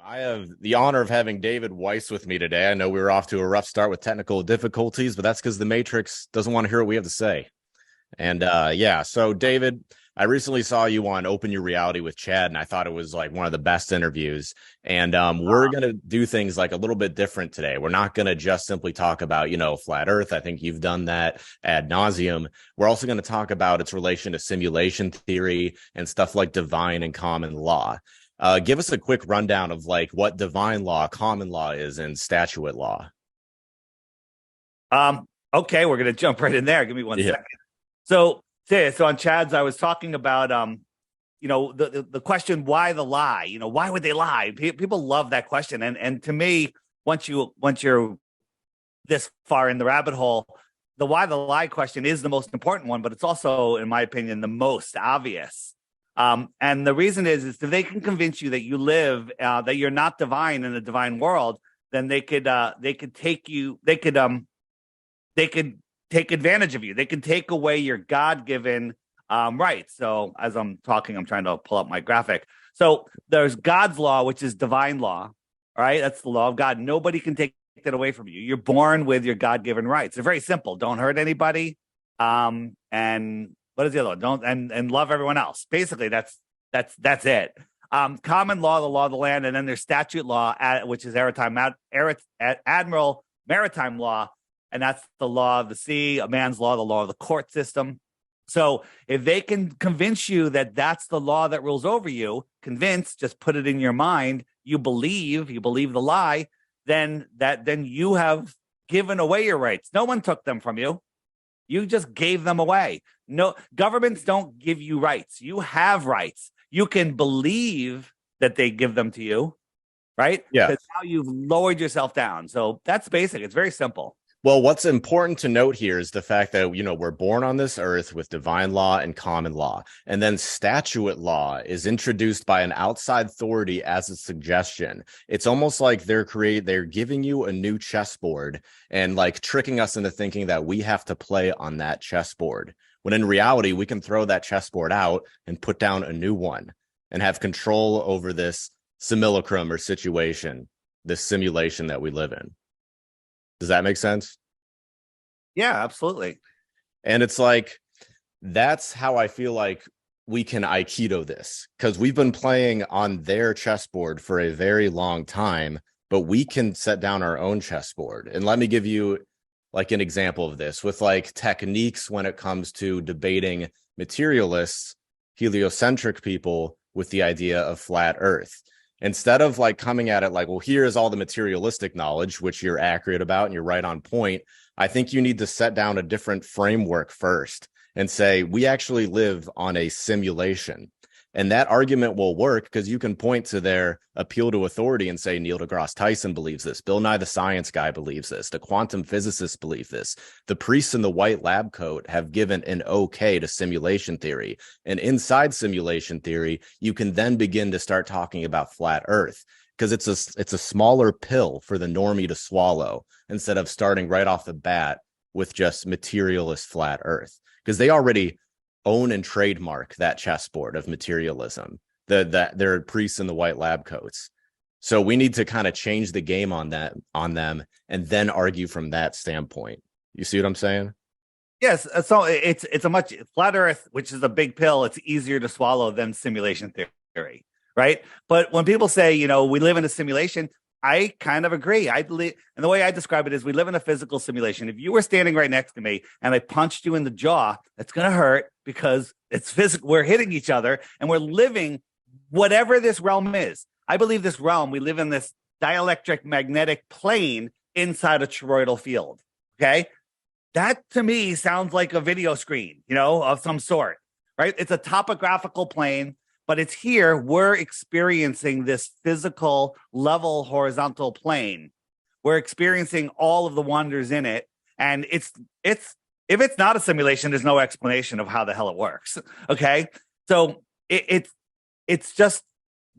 I have the honor of having David Weiss with me today. I know we were off to a rough start with technical difficulties, but that's because the Matrix doesn't want to hear what we have to say. And yeah, so David, I recently saw you on Open Your Reality with Chad, and I thought it was like one of the best interviews. And we're going to do things like a little bit different today. We're not going to just simply talk about, flat Earth. I think you've done that ad nauseum. We're also going to talk about its relation to simulation theory and stuff like divine and common law. Give us a quick rundown of like what divine law, common law is, and statuate law. Okay, we're gonna jump right in there. Give me one second. So on Chad's, I was talking about the question, why the lie? Why would they lie? People love that question, and to me, once you're this far in the rabbit hole, the why the lie question is the most important one, but it's also, in my opinion, the most obvious. And the reason is if they can convince you that you live, that you're not divine in a divine world, then they could take advantage of you. They can take away your God-given rights. So as I'm talking, I'm trying to pull up my graphic. So there's God's law, which is divine law. All right, that's the law of God. Nobody can take that away from you. You're born with your God-given rights. They're very simple. Don't hurt anybody. And what is the other one? Don't and love everyone else. Basically, that's it. Common law, the law of the land, and then there's statute law, which is admiral maritime law, and that's the law of the sea, a man's law, the law of the court system. So if they can convince you that that's the law that rules over you, just put it in your mind, you believe the lie, then you have given away your rights. No one took them from you. You just gave them away. No, governments don't give you rights. You have rights. You can believe that they give them to you, right? Yeah. Because now you've lowered yourself down. So that's basic. It's very simple. Well, what's important to note here is the fact that, we're born on this earth with divine law and common law. And then statuate law is introduced by an outside authority as a suggestion. It's almost like they're giving you a new chessboard and like tricking us into thinking that we have to play on that chessboard. When in reality, we can throw that chessboard out and put down a new one and have control over this simulacrum or situation, this simulation that we live in. Does that make sense? Yeah, absolutely. And it's like, that's how I feel like we can Aikido this, because we've been playing on their chessboard for a very long time, but we can set down our own chessboard. And let me give you like an example of this with like techniques when it comes to debating materialists, heliocentric people with the idea of flat Earth. Instead of like coming at it like, well, here's all the materialistic knowledge, which you're accurate about and you're right on point, I think you need to set down a different framework first and say, we actually live on a simulation. And that argument will work because you can point to their appeal to authority and say Neil deGrasse Tyson believes this. Bill Nye the Science Guy believes this. The quantum physicists believe this. The priests in the white lab coat have given an okay to simulation theory. And inside simulation theory, you can then begin to start talking about flat Earth because it's a smaller pill for the normie to swallow instead of starting right off the bat with just materialist flat Earth, because they already own and trademark that chessboard of materialism. They're priests in the white lab coats. So we need to kind of change the game on them and then argue from that standpoint. You see what I'm saying? Yes. So it's a much flat Earth, which is a big pill. It's easier to swallow than simulation theory, right? But when people say, we live in a simulation, I kind of agree. I believe, and the way I describe it is we live in a physical simulation. If you were standing right next to me and I punched you in the jaw, that's going to hurt because it's physical. We're hitting each other and we're living whatever this realm is. I believe this realm, we live in this dielectric magnetic plane inside a toroidal field. Okay. That to me sounds like a video screen, of some sort, right? It's a topographical plane. But it's here, we're experiencing this physical level horizontal plane. We're experiencing all of the wonders in it. And if it's not a simulation, there's no explanation of how the hell it works. Okay. So it's just,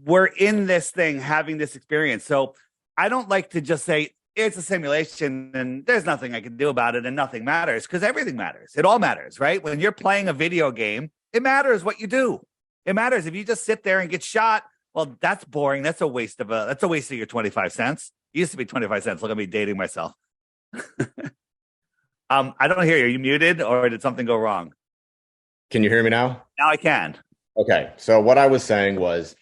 we're in this thing having this experience. So I don't like to just say it's a simulation and there's nothing I can do about it and nothing matters, because everything matters. It all matters, right? When you're playing a video game, it matters what you do. It matters if you just sit there and get shot. well, that's boring. That's a waste of your 25 cents. It used to be 25 cents. Look at me dating myself. I don't hear you. Are you muted or did something go wrong? Can you hear me now? Now I can. Okay. So what I was saying was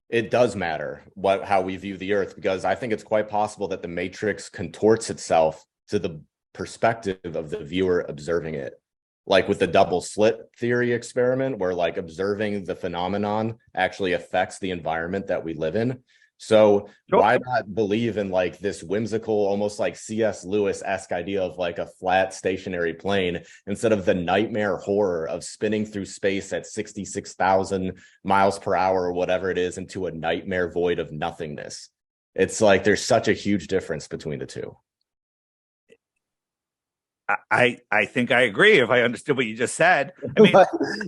it does matter how we view the earth, because I think it's quite possible that the matrix contorts itself to the perspective of the viewer observing it. Like with the double slit theory experiment, where like observing the phenomenon actually affects the environment that we live in. So why not believe in like this whimsical, almost like C.S. Lewis-esque idea of like a flat stationary plane instead of the nightmare horror of spinning through space at 66,000 miles per hour or whatever it is into a nightmare void of nothingness? It's like there's such a huge difference between the two. I think I agree if I understood what you just said. I mean,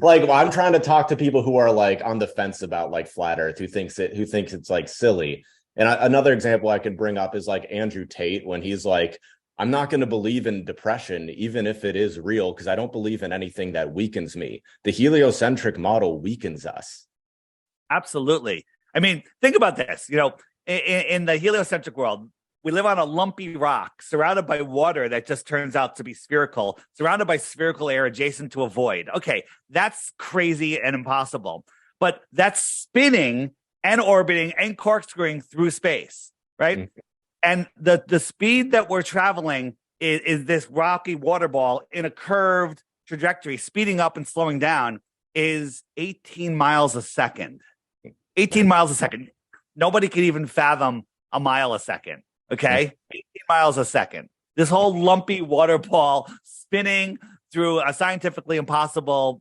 like well, I'm trying to talk to people who are like on the fence about like flat earth, who thinks it's like silly. And another example I could bring up is like Andrew Tate, when he's like, I'm not going to believe in depression, even if it is real, because I don't believe in anything that weakens me. The heliocentric model weakens us. absolutely. I mean, think about this. In the heliocentric world, we live on a lumpy rock surrounded by water that just turns out to be spherical, surrounded by spherical air adjacent to a void. Okay, that's crazy and impossible. But that's spinning and orbiting and corkscrewing through space, right? Mm-hmm. And the speed that we're traveling is this rocky water ball in a curved trajectory, speeding up and slowing down, is 18 miles a second. 18 miles a second. Nobody can even fathom a mile a second. Okay, 18 miles a second. This whole lumpy water ball spinning through a scientifically impossible,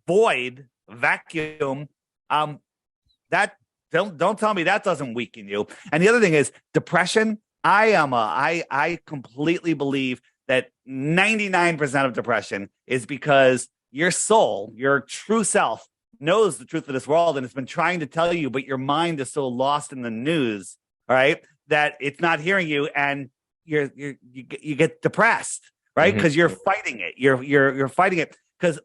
void, vacuum. That don't tell me that doesn't weaken you. And the other thing is depression. I completely believe that 99% of depression is because your soul, your true self, knows the truth of this world and it's been trying to tell you, but your mind is so lost in the news, all right, that it's not hearing you, and you get depressed, right? Because you're fighting it. You're fighting it because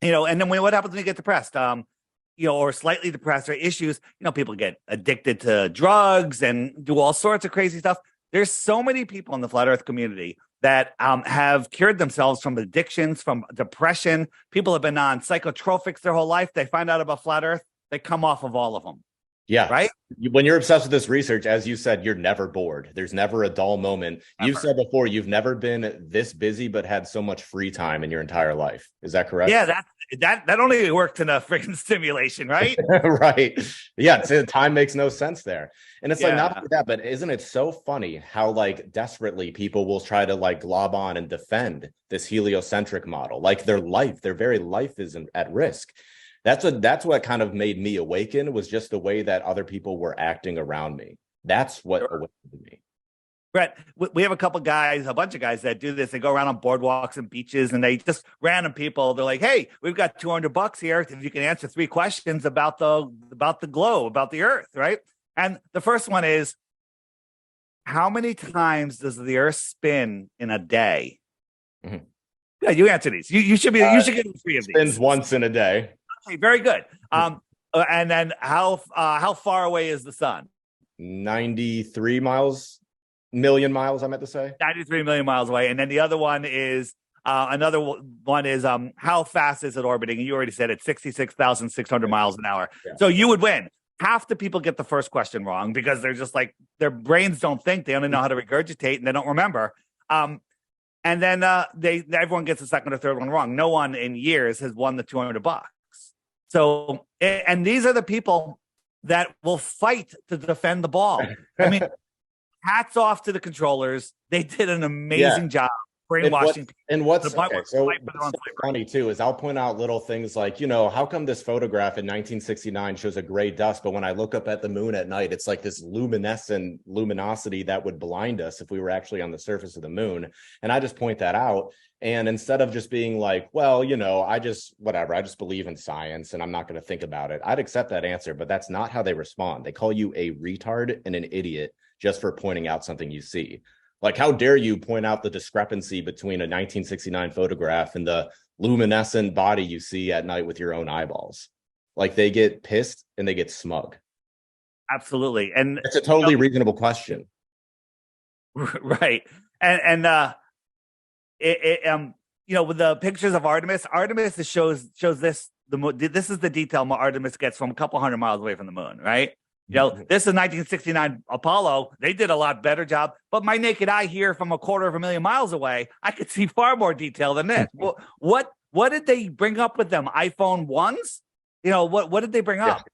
and then what happens when you get depressed? Or slightly depressed or issues, people get addicted to drugs and do all sorts of crazy stuff. There's so many people in the flat earth community that have cured themselves from addictions, from depression. People have been on psychotropics their whole life. They find out about flat earth. They come off of all of them. Yeah. Right. When you're obsessed with this research, as you said, you're never bored. There's never a dull moment. Never. You've said before, you've never been this busy, but had so much free time in your entire life. Is that correct? Yeah. That only worked in a freaking simulation, right? Right. Yeah. Time makes no sense there. And it's like, not only that, but isn't it so funny how like desperately people will try to like glob on and defend this heliocentric model? Like their very life is at risk. That's what kind of made me awaken, was just the way that other people were acting around me. That's what awakened me. Brett, we have a bunch of guys that do this. They go around on boardwalks and beaches, and they just random people. They're like, "Hey, we've got $200 here if you can answer 3 questions about the globe, about the Earth," right? And the first one is, how many times does the Earth spin in a day? Mm-hmm. Yeah, you answer these. You should get 3 of these. Spins once in a day. Okay, very good. And then how far away is the sun? 93 million miles, I meant to say. 93 million miles away. And then the other one is how fast is it orbiting? And you already said it's 66,600 miles an hour. Yeah. So you would win. Half the people get the first question wrong because they're just like, their brains don't think, they only know how to regurgitate and they don't remember. And then everyone gets the second or third one wrong. No one in years has won the $200. So, and these are the people that will fight to defend the ball. I mean, hats off to the controllers. They did an amazing job brainwashing people. And what's funny too is I'll point out little things like, how come this photograph in 1969 shows a gray dust, but when I look up at the moon at night, it's like this luminosity that would blind us if we were actually on the surface of the moon. And I just point that out. And instead of just being like, well, I just believe in science and I'm not going to think about it, I'd accept that answer. But that's not how they respond. They call you a retard and an idiot just for pointing out something you see. Like, how dare you point out the discrepancy between a 1969 photograph and the luminescent body you see at night with your own eyeballs? Like they get pissed and they get smug. Absolutely. And it's a totally reasonable question. Right. And with the pictures of Artemis shows this this is the detail Artemis gets from a couple hundred miles away from the moon, right? This is 1969 Apollo. They did a lot better job, but my naked eye here from 250,000 miles away, I could see far more detail than this. Well, what did they bring up with them? iPhone 1s? What did they bring up?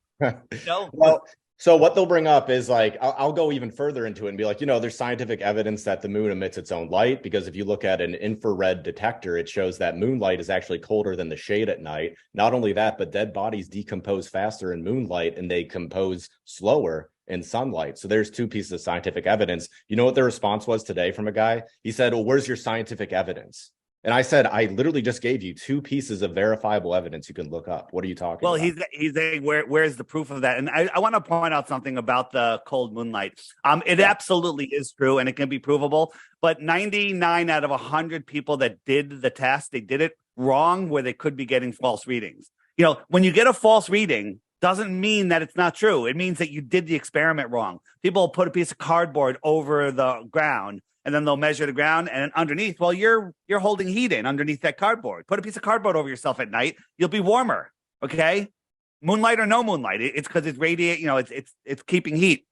Well, so what they'll bring up is like, I'll go even further into it and be like, there's scientific evidence that the moon emits its own light, because if you look at an infrared detector, it shows that moonlight is actually colder than the shade at night. Not only that, but dead bodies decompose faster in moonlight and they compose slower in sunlight. So there's two pieces of scientific evidence. You know what the response was today from a guy? He said, well, where's your scientific evidence? And I said, I literally just gave you two pieces of verifiable evidence you can look up. What are you talking about? Well, he's saying, where's the proof of that? And I want to point out something about the cold moonlight. It absolutely is true, and it can be provable. But 99 out of 100 people that did the test, they did it wrong, where they could be getting false readings. When you get a false reading, doesn't mean that it's not true. It means that you did the experiment wrong. People put a piece of cardboard over the ground, and then they'll measure the ground, and underneath, well, you're holding heat in underneath that cardboard. Put a piece of cardboard over yourself at night, you'll be warmer. Okay, moonlight or no moonlight, it's because it's radiate. It's keeping heat.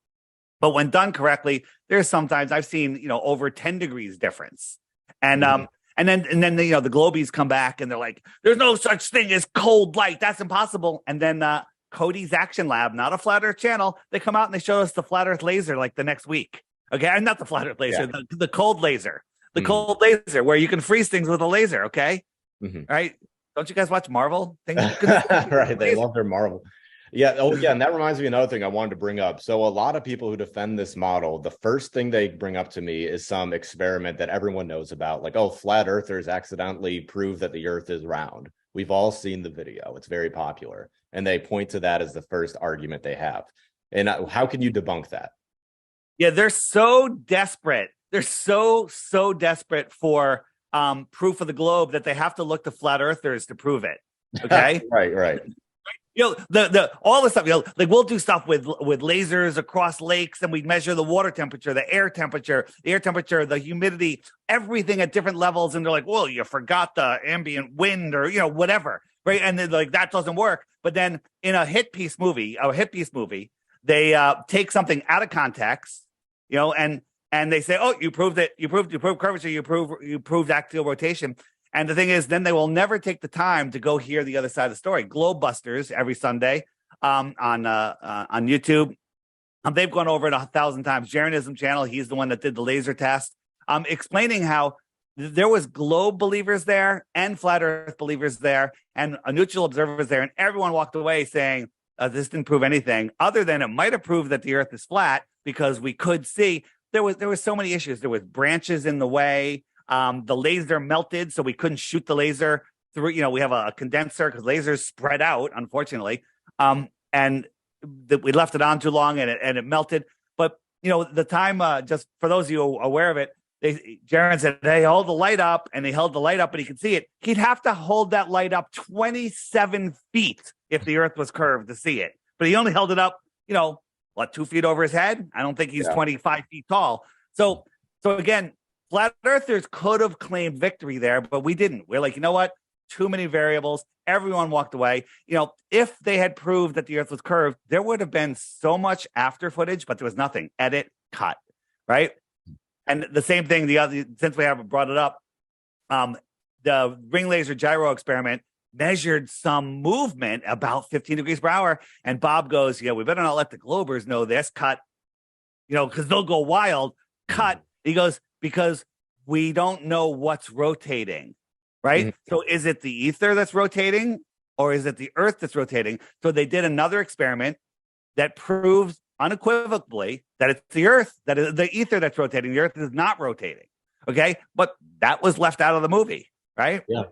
But when done correctly, there's sometimes I've seen over 10 degrees difference, and then the Globies come back and they're like, there's no such thing as cold light. That's impossible. And then Cody's Action Lab, not a Flat Earth channel, they come out and they show us the Flat Earth laser like the next week. Okay, not the flat earth laser, the cold laser, cold laser, where you can freeze things with a laser. Okay, right? Don't you guys watch Marvel? Right, they love their Marvel. Yeah. Oh, yeah. And that reminds me of another thing I wanted to bring up. So a lot of people who defend this model, the first thing they bring up to me is some experiment that everyone knows about, like, flat earthers accidentally prove that the Earth is round. We've all seen the video; it's very popular, and they point to that as the first argument they have. And how can you debunk that? Yeah, they're so desperate. They're so desperate for proof of the globe that they have to look to flat earthers to prove it. Okay, right. The all the stuff. Like we'll do stuff with lasers across lakes, and we measure the water temperature, the air temperature, the humidity, everything at different levels. And they're like, "Well, you forgot the ambient wind, or whatever." Right? And they're like, that doesn't work. But then in a hit piece movie, they take something out of context. And they say, "Oh, you proved it. You proved curvature. You proved axial rotation." And the thing is, then they will never take the time to go hear the other side of the story. Globebusters every Sunday on YouTube. They've gone over it 1,000 times. Jeranism channel. He's the one that did the laser test, explaining how there was globe believers there and flat Earth believers there and neutral observers there, and everyone walked away saying this didn't prove anything other than it might have proved that the Earth is flat, because we could see there was so many issues. There was branches in the way. The laser melted, so we couldn't shoot the laser through. We have a condenser because lasers spread out, unfortunately. And we left it on too long, and it melted. But the time, just for those of you aware of it, Jaron said, "Hey, hold the light up," and he held the light up, and he could see it. He'd have to hold that light up 27 feet if the Earth was curved to see it. But he only held it up, 2 feet over his head? I don't think he's 25 feet tall. So again, flat earthers could have claimed victory there, but we didn't. We're like, you know what? Too many variables. Everyone walked away. If they had proved that the Earth was curved, there would have been so much after footage, but there was nothing. Edit, cut, right? And the same thing, since we haven't brought it up, the ring laser gyro experiment measured some movement about 15 degrees per hour. And Bob goes, we better not let the Globers know this. Cut, because they'll go wild. Cut. He goes, because we don't know what's rotating, right? Mm-hmm. So is it the ether that's rotating, or is it the Earth that's rotating? So they did another experiment that proves unequivocally that it's the Earth, that is the ether that's rotating. The Earth is not rotating. Okay. But that was left out of the movie, right? Yeah.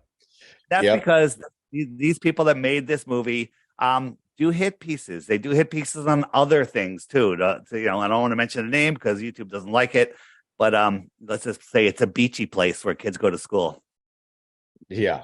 That's because these people that made this movie do hit pieces. They do hit pieces on other things too. I don't want to mention the name because YouTube doesn't like it, but let's just say it's a beachy place where kids go to school. Yeah,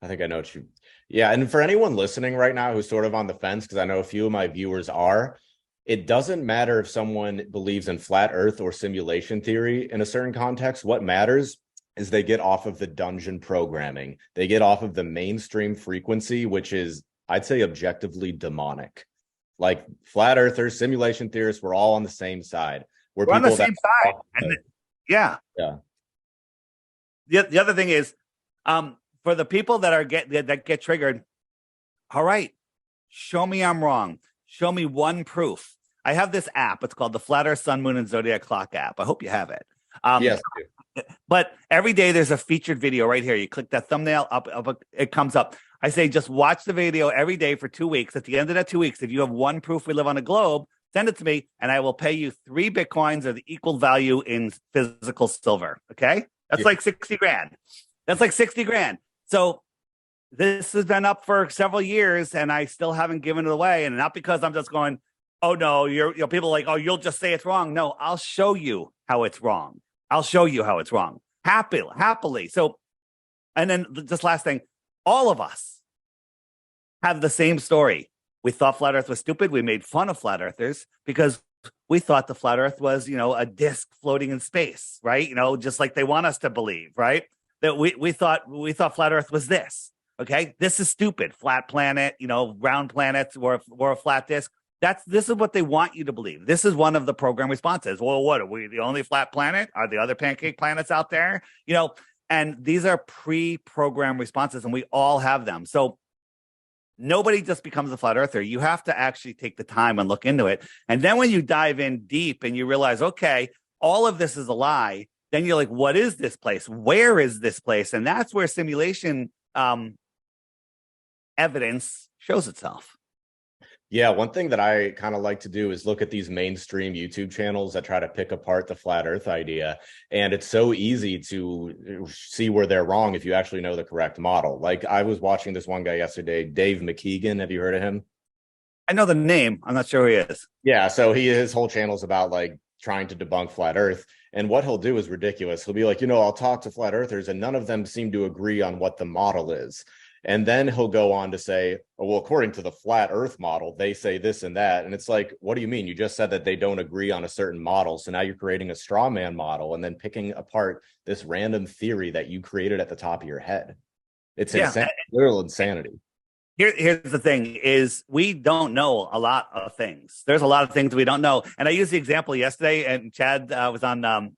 I think I know what you. Yeah, and for anyone listening right now who's sort of on the fence, because I know a few of my viewers are, it doesn't matter if someone believes in flat earth or simulation theory in a certain context. What matters is they get off of the dungeon programming. They get off of the mainstream frequency, which is, I'd say, objectively demonic. Like flat earthers, simulation theorists, we're all on the same side. We're We're on the people that same side. And yeah. yeah. The other thing is, for the people that get triggered, all right, show me I'm wrong. Show me one proof. I have this app. It's called the Flat Earth, Sun, Moon, and Zodiac Clock app. I hope you have it. Yes. But every day there's a featured video right here. You click that thumbnail up, it comes up. I say just watch the video every day for 2 weeks. At the end of that 2 weeks, if you have one proof we live on a globe, send it to me, and I will pay you 3 Bitcoins or the equal value in physical silver. Okay, that's like 60 grand. That's like 60 grand. So this has been up for several years, and I still haven't given it away. And not because I'm just going, oh no, people are like, oh, you'll just say it's wrong. No, I'll show you how it's wrong. I'll show you how it's wrong. Happily. So, and then just last thing, all of us have the same story. We thought flat earth was stupid. We made fun of flat earthers because we thought the flat earth was, a disc floating in space, right? Just like they want us to believe, right? That we thought flat earth was this. Okay, this is stupid. Flat planet, round planets or a flat disc. This is what they want you to believe. This is one of the program responses. Well, what are we, the only flat planet? Are the other pancake planets out there? And these are pre-programmed responses, and we all have them. So nobody just becomes a flat earther. You have to actually take the time and look into it. And then when you dive in deep and you realize, okay, all of this is a lie, then you're like, what is this place? Where is this place? And that's where simulation evidence shows itself. Yeah, one thing that I kind of like to do is look at these mainstream YouTube channels that try to pick apart the flat earth idea. And it's so easy to see where they're wrong if you actually know the correct model. Like I was watching this one guy yesterday, Dave McKeegan. Have you heard of him? I know the name. I'm not sure who he is. Yeah, so his whole channel is about like trying to debunk flat earth. And what he'll do is ridiculous. He'll be like, I'll talk to flat earthers and none of them seem to agree on what the model is. And then he'll go on to say, oh, well, according to the flat earth model, they say this and that. And it's like, what do you mean? You just said that they don't agree on a certain model. So now you're creating a straw man model and then picking apart this random theory that you created at the top of your head. It's literal insanity. Here's the thing is we don't know a lot of things. There's a lot of things we don't know. And I used the example yesterday, and Chad was on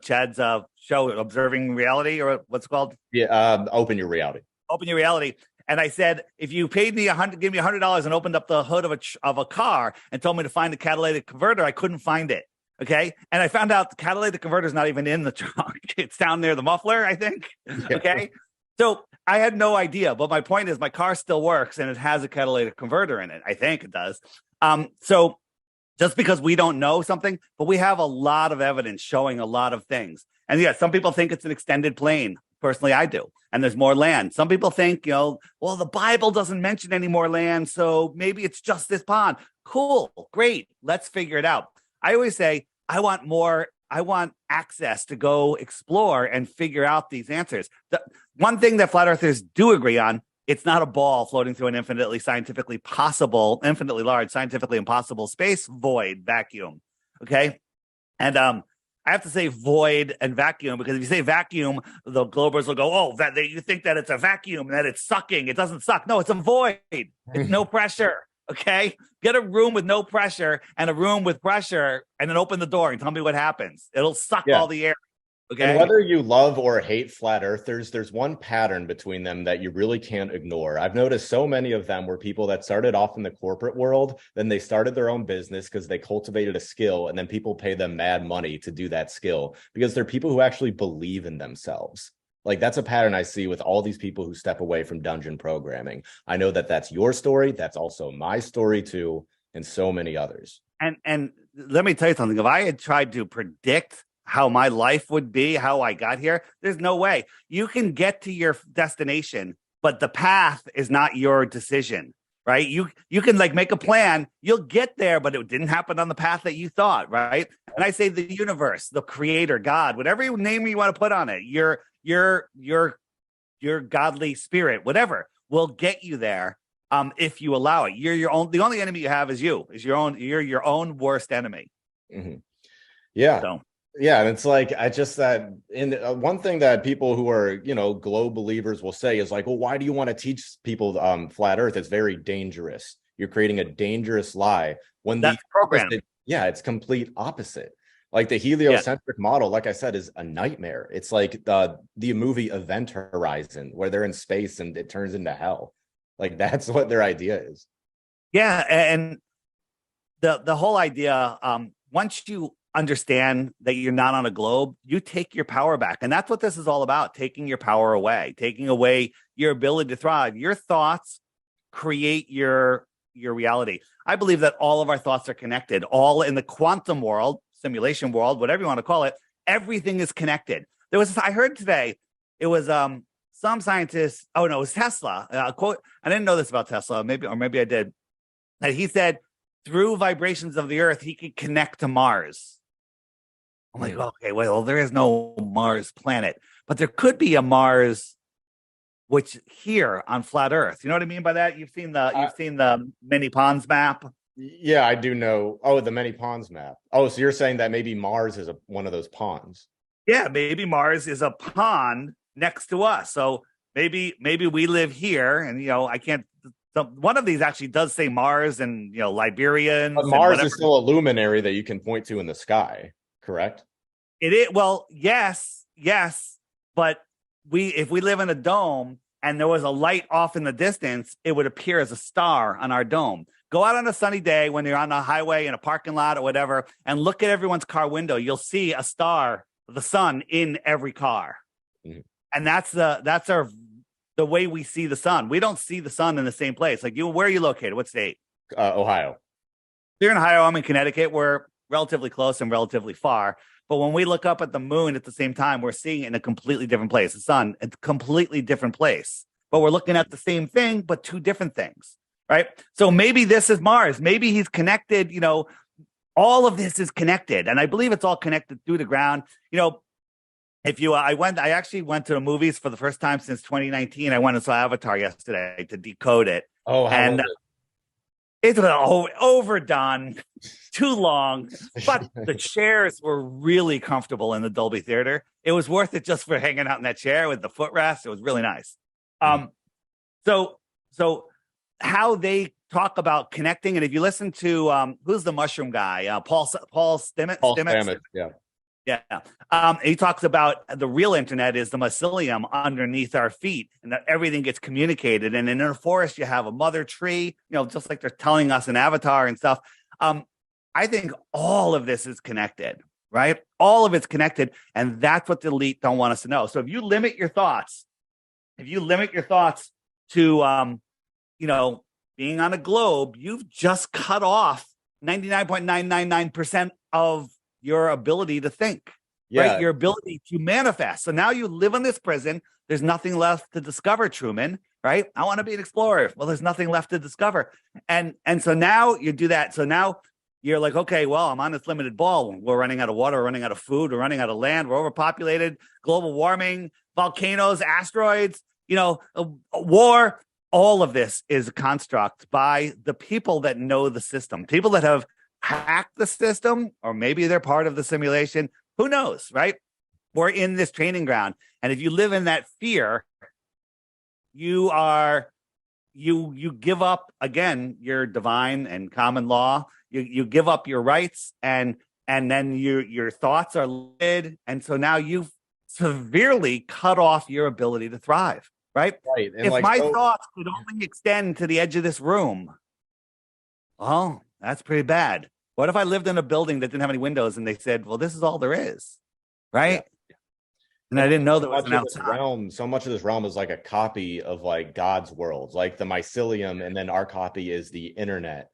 Chad's show, Observing Reality, or what's it called? Yeah, Open Your Reality. Open Your Reality. And I said, if you paid me give me $100 and opened up the hood of a car and told me to find the catalytic converter, I couldn't find it. Okay. And I found out the catalytic converter is not even in the trunk. It's down near the muffler, I think. Yeah. Okay. So I had no idea. But my point is my car still works and it has a catalytic converter in it. I think it does. So just because we don't know something, but we have a lot of evidence showing a lot of things. And yeah, some people think it's an extended plane. Personally, I do. And there's more land. Some people think, well, the Bible doesn't mention any more land, so maybe it's just this pond. Cool. Great. Let's figure it out. I always say, I want access to go explore and figure out these answers. The one thing that flat earthers do agree on, it's not a ball floating through an infinitely large, scientifically impossible space void vacuum. Okay. And I have to say void and vacuum because if you say vacuum, the Globers will go, oh, you think that it's a vacuum and that it's sucking. It doesn't suck. No, it's a void. It's no pressure. Okay. Get a room with no pressure and a room with pressure and then open the door and tell me what happens. It'll suck all the air. Okay. And whether you love or hate flat earthers, there's one pattern between them that you really can't ignore. I've noticed so many of them were people that started off in the corporate world, then they started their own business because they cultivated a skill, and then people pay them mad money to do that skill because they're people who actually believe in themselves. Like that's a pattern I see with all these people who step away from dungeon programming. I know that that's your story. That's also my story too, and so many others. And let me tell you something. If I had tried to predict how my life would be, how I got here, there's no way. You can get to your destination, but the path is not your decision, right? You can like make a plan, you'll get there, but it didn't happen on the path that you thought, right? And I say the universe, the creator, God, whatever name you want to put on it, your godly spirit, whatever, will get you there if you allow it. You're your own. The only enemy you have is you. Is your own. You're your own worst enemy. Mm-hmm. Yeah. So Yeah, and it's like I just that in one thing that people who are globe believers will say is like, well, why do you want to teach people flat Earth? It's very dangerous. You're creating a dangerous lie when that's program. Yeah, it's complete opposite. Like the Yeah. heliocentric model, like I said, is a nightmare. It's like the movie Event Horizon, where they're in space and it turns into hell. Like that's what their idea is. Yeah, and the whole idea, once you understand that you're not on a globe, you take your power back. And that's what this is all about, taking your power away, taking away your ability to thrive. Your thoughts create your reality. I believe that all of our thoughts are connected, all in the quantum world, simulation world, whatever you want to call it. Everything is connected. I heard today, it was some scientists, oh no, it was Tesla, quote, I didn't know this about Tesla, maybe I did, that he said through vibrations of the earth, he could connect to Mars. I'm like, okay, well, there is no Mars planet, but there could be a Mars, which here on flat Earth. You know what I mean by that? You've seen the many ponds map. Yeah, I do know. Oh, the many ponds map. Oh, so you're saying that maybe Mars is one of those ponds? Yeah, maybe Mars is a pond next to us. So maybe we live here, and I can't. One of these actually does say Mars and Liberians. But Mars is still a luminary that you can point to in the sky. Correct? It is. Well, yes, but if we live in a dome and there was a light off in the distance, it would appear as a star on our dome. Go out on a sunny day when you're on a highway in a parking lot or whatever, and look at everyone's car window. You'll see a star, the sun, in every car, and that's the way we see the sun. We don't see the sun in the same place. Like where are you located? What state? Ohio. You're in Ohio. I'm in Connecticut. We're relatively close and relatively far. But when we look up at the moon at the same time, we're seeing it in a completely different place. The sun, a completely different place. But we're looking at the same thing, but two different things, right? So maybe this is Mars. Maybe he's connected. All of this is connected. And I believe it's all connected through the ground. I actually went to the movies for the first time since 2019. I went and saw Avatar yesterday to decode it. Oh, and it's overdone, too long, but the chairs were really comfortable in the Dolby Theater. It was worth it just for hanging out in that chair with the footrest. It was really nice. So how they talk about connecting, and if you listen to who's the mushroom guy, Paul Stamets. Paul Stamets, yeah. Yeah. He talks about the real internet is the mycelium underneath our feet, and that everything gets communicated. And in a forest, you have a mother tree, just like they're telling us in Avatar and stuff. I think all of this is connected, right? All of it's connected. And that's what the elite don't want us to know. So if you limit your thoughts to, being on a globe, you've just cut off 99.999% of your ability to think, right? Your ability to manifest. So now you live in this prison. There's nothing left to discover, Truman, right? I want to be an explorer. Well, there's nothing left to discover. And so now you do that. So now you're like, okay, well, I'm on this limited ball. We're running out of water, we're running out of food, we're running out of land, we're overpopulated, global warming, volcanoes, asteroids, war. All of this is a construct by the people that know the system, people that have hack the system, or maybe they're part of the simulation. Who knows, right? We're in this training ground. And if you live in that fear, you give up, again, your divine and common law. You give up your rights, and then your thoughts are limited. And so now you've severely cut off your ability to thrive, right? Right. And if my thoughts could only extend to the edge of this room, well, that's pretty bad. What if I lived in a building that didn't have any windows and they said, well, this is all there is, right? Yeah. And I didn't know there was an outside. So much of this realm is like a copy of like God's world, like the mycelium, and then our copy is the internet.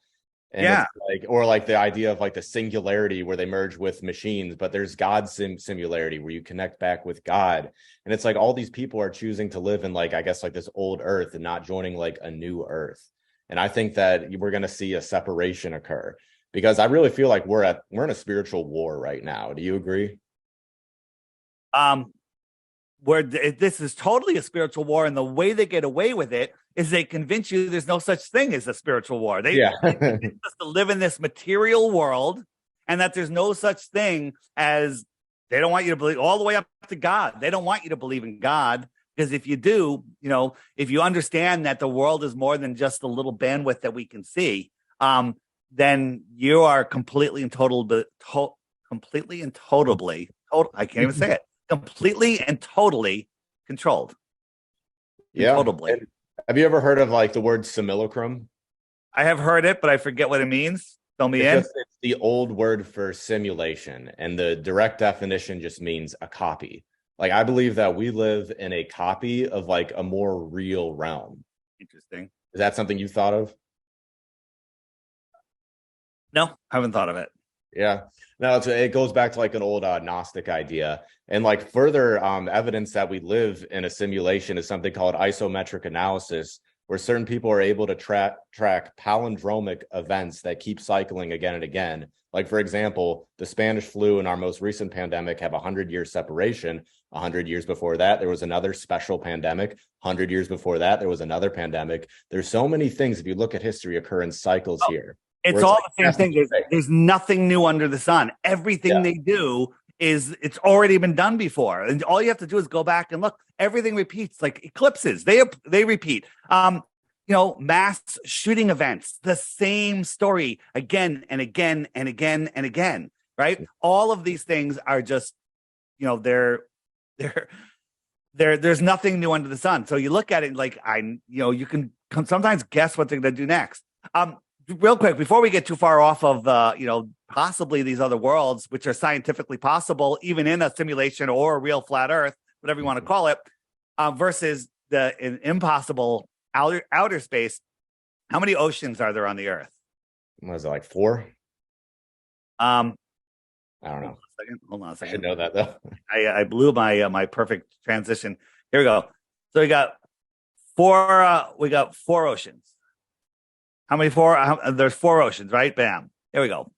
And or like the idea of like the singularity where they merge with machines, but there's God's singularity where you connect back with God. And it's like all these people are choosing to live in like, I guess, like this old earth and not joining like a new earth. And I think that we're going to see a separation occur, because I really feel like we're in a spiritual war right now. Do you agree? Where this is totally a spiritual war, and the way they get away with it is they convince you there's no such thing as a spiritual war. Yeah. They convince us to live in this material world and that there's no such thing as, they don't want you to believe, all the way up to God. They don't want you to believe in God, because if you do, if you understand that the world is more than just the little bandwidth that we can see, then you are completely and totally, I can't even say it, completely and totally controlled. Yeah. Totally. And have you ever heard of like the word simulacrum? I have heard it, but I forget what it means. Fill me in. It's the old word for simulation, and the direct definition just means a copy. Like, I believe that we live in a copy of like a more real realm. Interesting. Is that something you've thought of? No, haven't thought of it. Yeah. No, it goes back to like an old Gnostic idea. And like further evidence that we live in a simulation is something called isometric analysis, where certain people are able to track palindromic events that keep cycling again and again. Like, for example, the Spanish flu and our most recent pandemic have a 100-year separation. 100 years before that, there was another special pandemic. 100 years before that, there was another pandemic. There's so many things, if you look at history, occur in cycles here. It's all like the same thing. There's nothing new under the sun. Everything they do it's already been done before. And all you have to do is go back and look. Everything repeats, like eclipses. They repeat. Mass shooting events, the same story again and again and again and again, right? All of these things are just, there's nothing new under the sun. So you look at it like, you can sometimes guess what they're going to do next. Real quick, before we get too far off of, possibly these other worlds, which are scientifically possible, even in a simulation or a real flat Earth, whatever you want to call it, versus the impossible outer space. How many oceans are there on the Earth? What is it, like 4? I don't know. Hold on a second. I should know that though. I blew my perfect transition. Here we go. So we got 4. We got 4 oceans. How many 4? There's 4 oceans, right? Bam. There we go.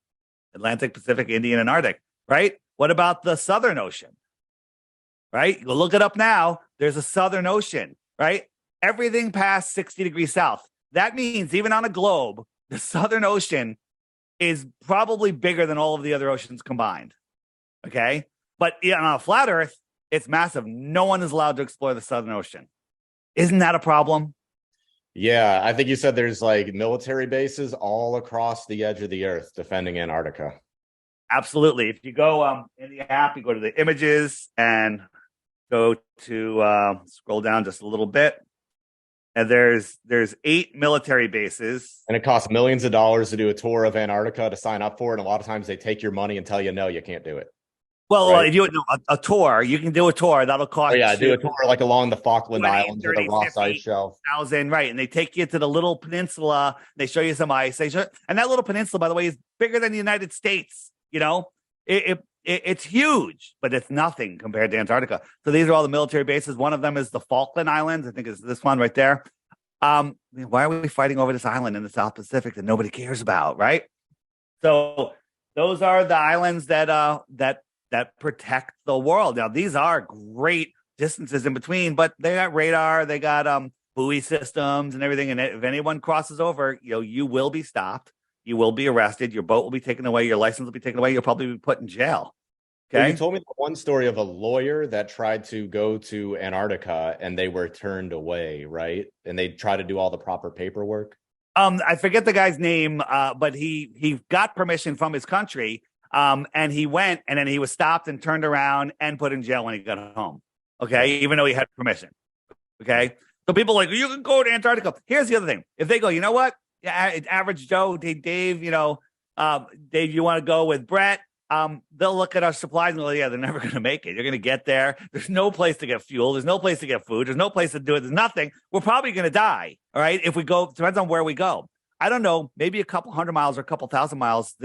Atlantic, Pacific, Indian, and Arctic, right? What about the Southern Ocean? Right? Go look it up now. There's a Southern Ocean, right? Everything past 60 degrees south. That means even on a globe, the Southern Ocean is probably bigger than all of the other oceans combined. Okay? But on a flat Earth, it's massive. No one is allowed to explore the Southern Ocean. Isn't that a problem? Yeah, I think you said there's like military bases all across the edge of the Earth defending Antarctica. Absolutely. If you go in the app, you go to the images and go to scroll down just a little bit. And there's 8 military bases. And it costs millions of dollars to do a tour of Antarctica to sign up for it. And a lot of times they take your money and tell you, no, you can't do it. Well, right? If you do a tour, you can do a tour. That'll cost do a tour like along the Falkland Islands or the Ross Ice Shelf. Right. And they take you to the little peninsula. They show you some ice. And that little peninsula, by the way, is bigger than the United States. It's huge, but it's nothing compared to Antarctica. So these are all the military bases. One of them is the Falkland Islands. I think it's this one right there. Why are we fighting over this island in the South Pacific that nobody cares about, right? So those are the islands that protect the world. Now, these are great distances in between, but they got radar, they got buoy systems and everything. And if anyone crosses over, you will be stopped. You will be arrested. Your boat will be taken away. Your license will be taken away. You'll probably be put in jail. Okay. Well, you told me one story of a lawyer that tried to go to Antarctica and they were turned away, right? And they tried to do all the proper paperwork. I forget the guy's name, but he got permission from his country. And he went, and then he was stopped and turned around and put in jail when he got home. Okay. Even though he had permission. Okay. So people are like, you can go to Antarctica. Here's the other thing. If they go, you know what? Yeah, average Joe, Dave, Dave, you want to go with Brett? They'll look at our supplies and go, yeah, they're never going to make it. You're going to get there. There's no place to get fuel. There's no place to get food. There's no place to do it. There's nothing. We're probably going to die. All right. If we go, depends on where we go. I don't know, maybe a couple 100 miles or a couple 1,000 miles.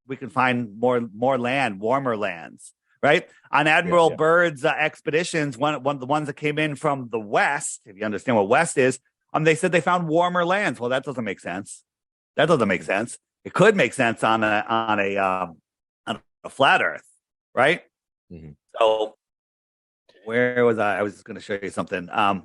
We can find more land, warmer lands, right? On Admiral Byrd's expeditions, one of the ones that came in from the west, if you understand what west is, they said they found warmer lands. Well, that doesn't make sense. That doesn't make sense. It could make sense on a flat Earth, right? Mm-hmm. So where was I? I was just going to show you something. Antarctica.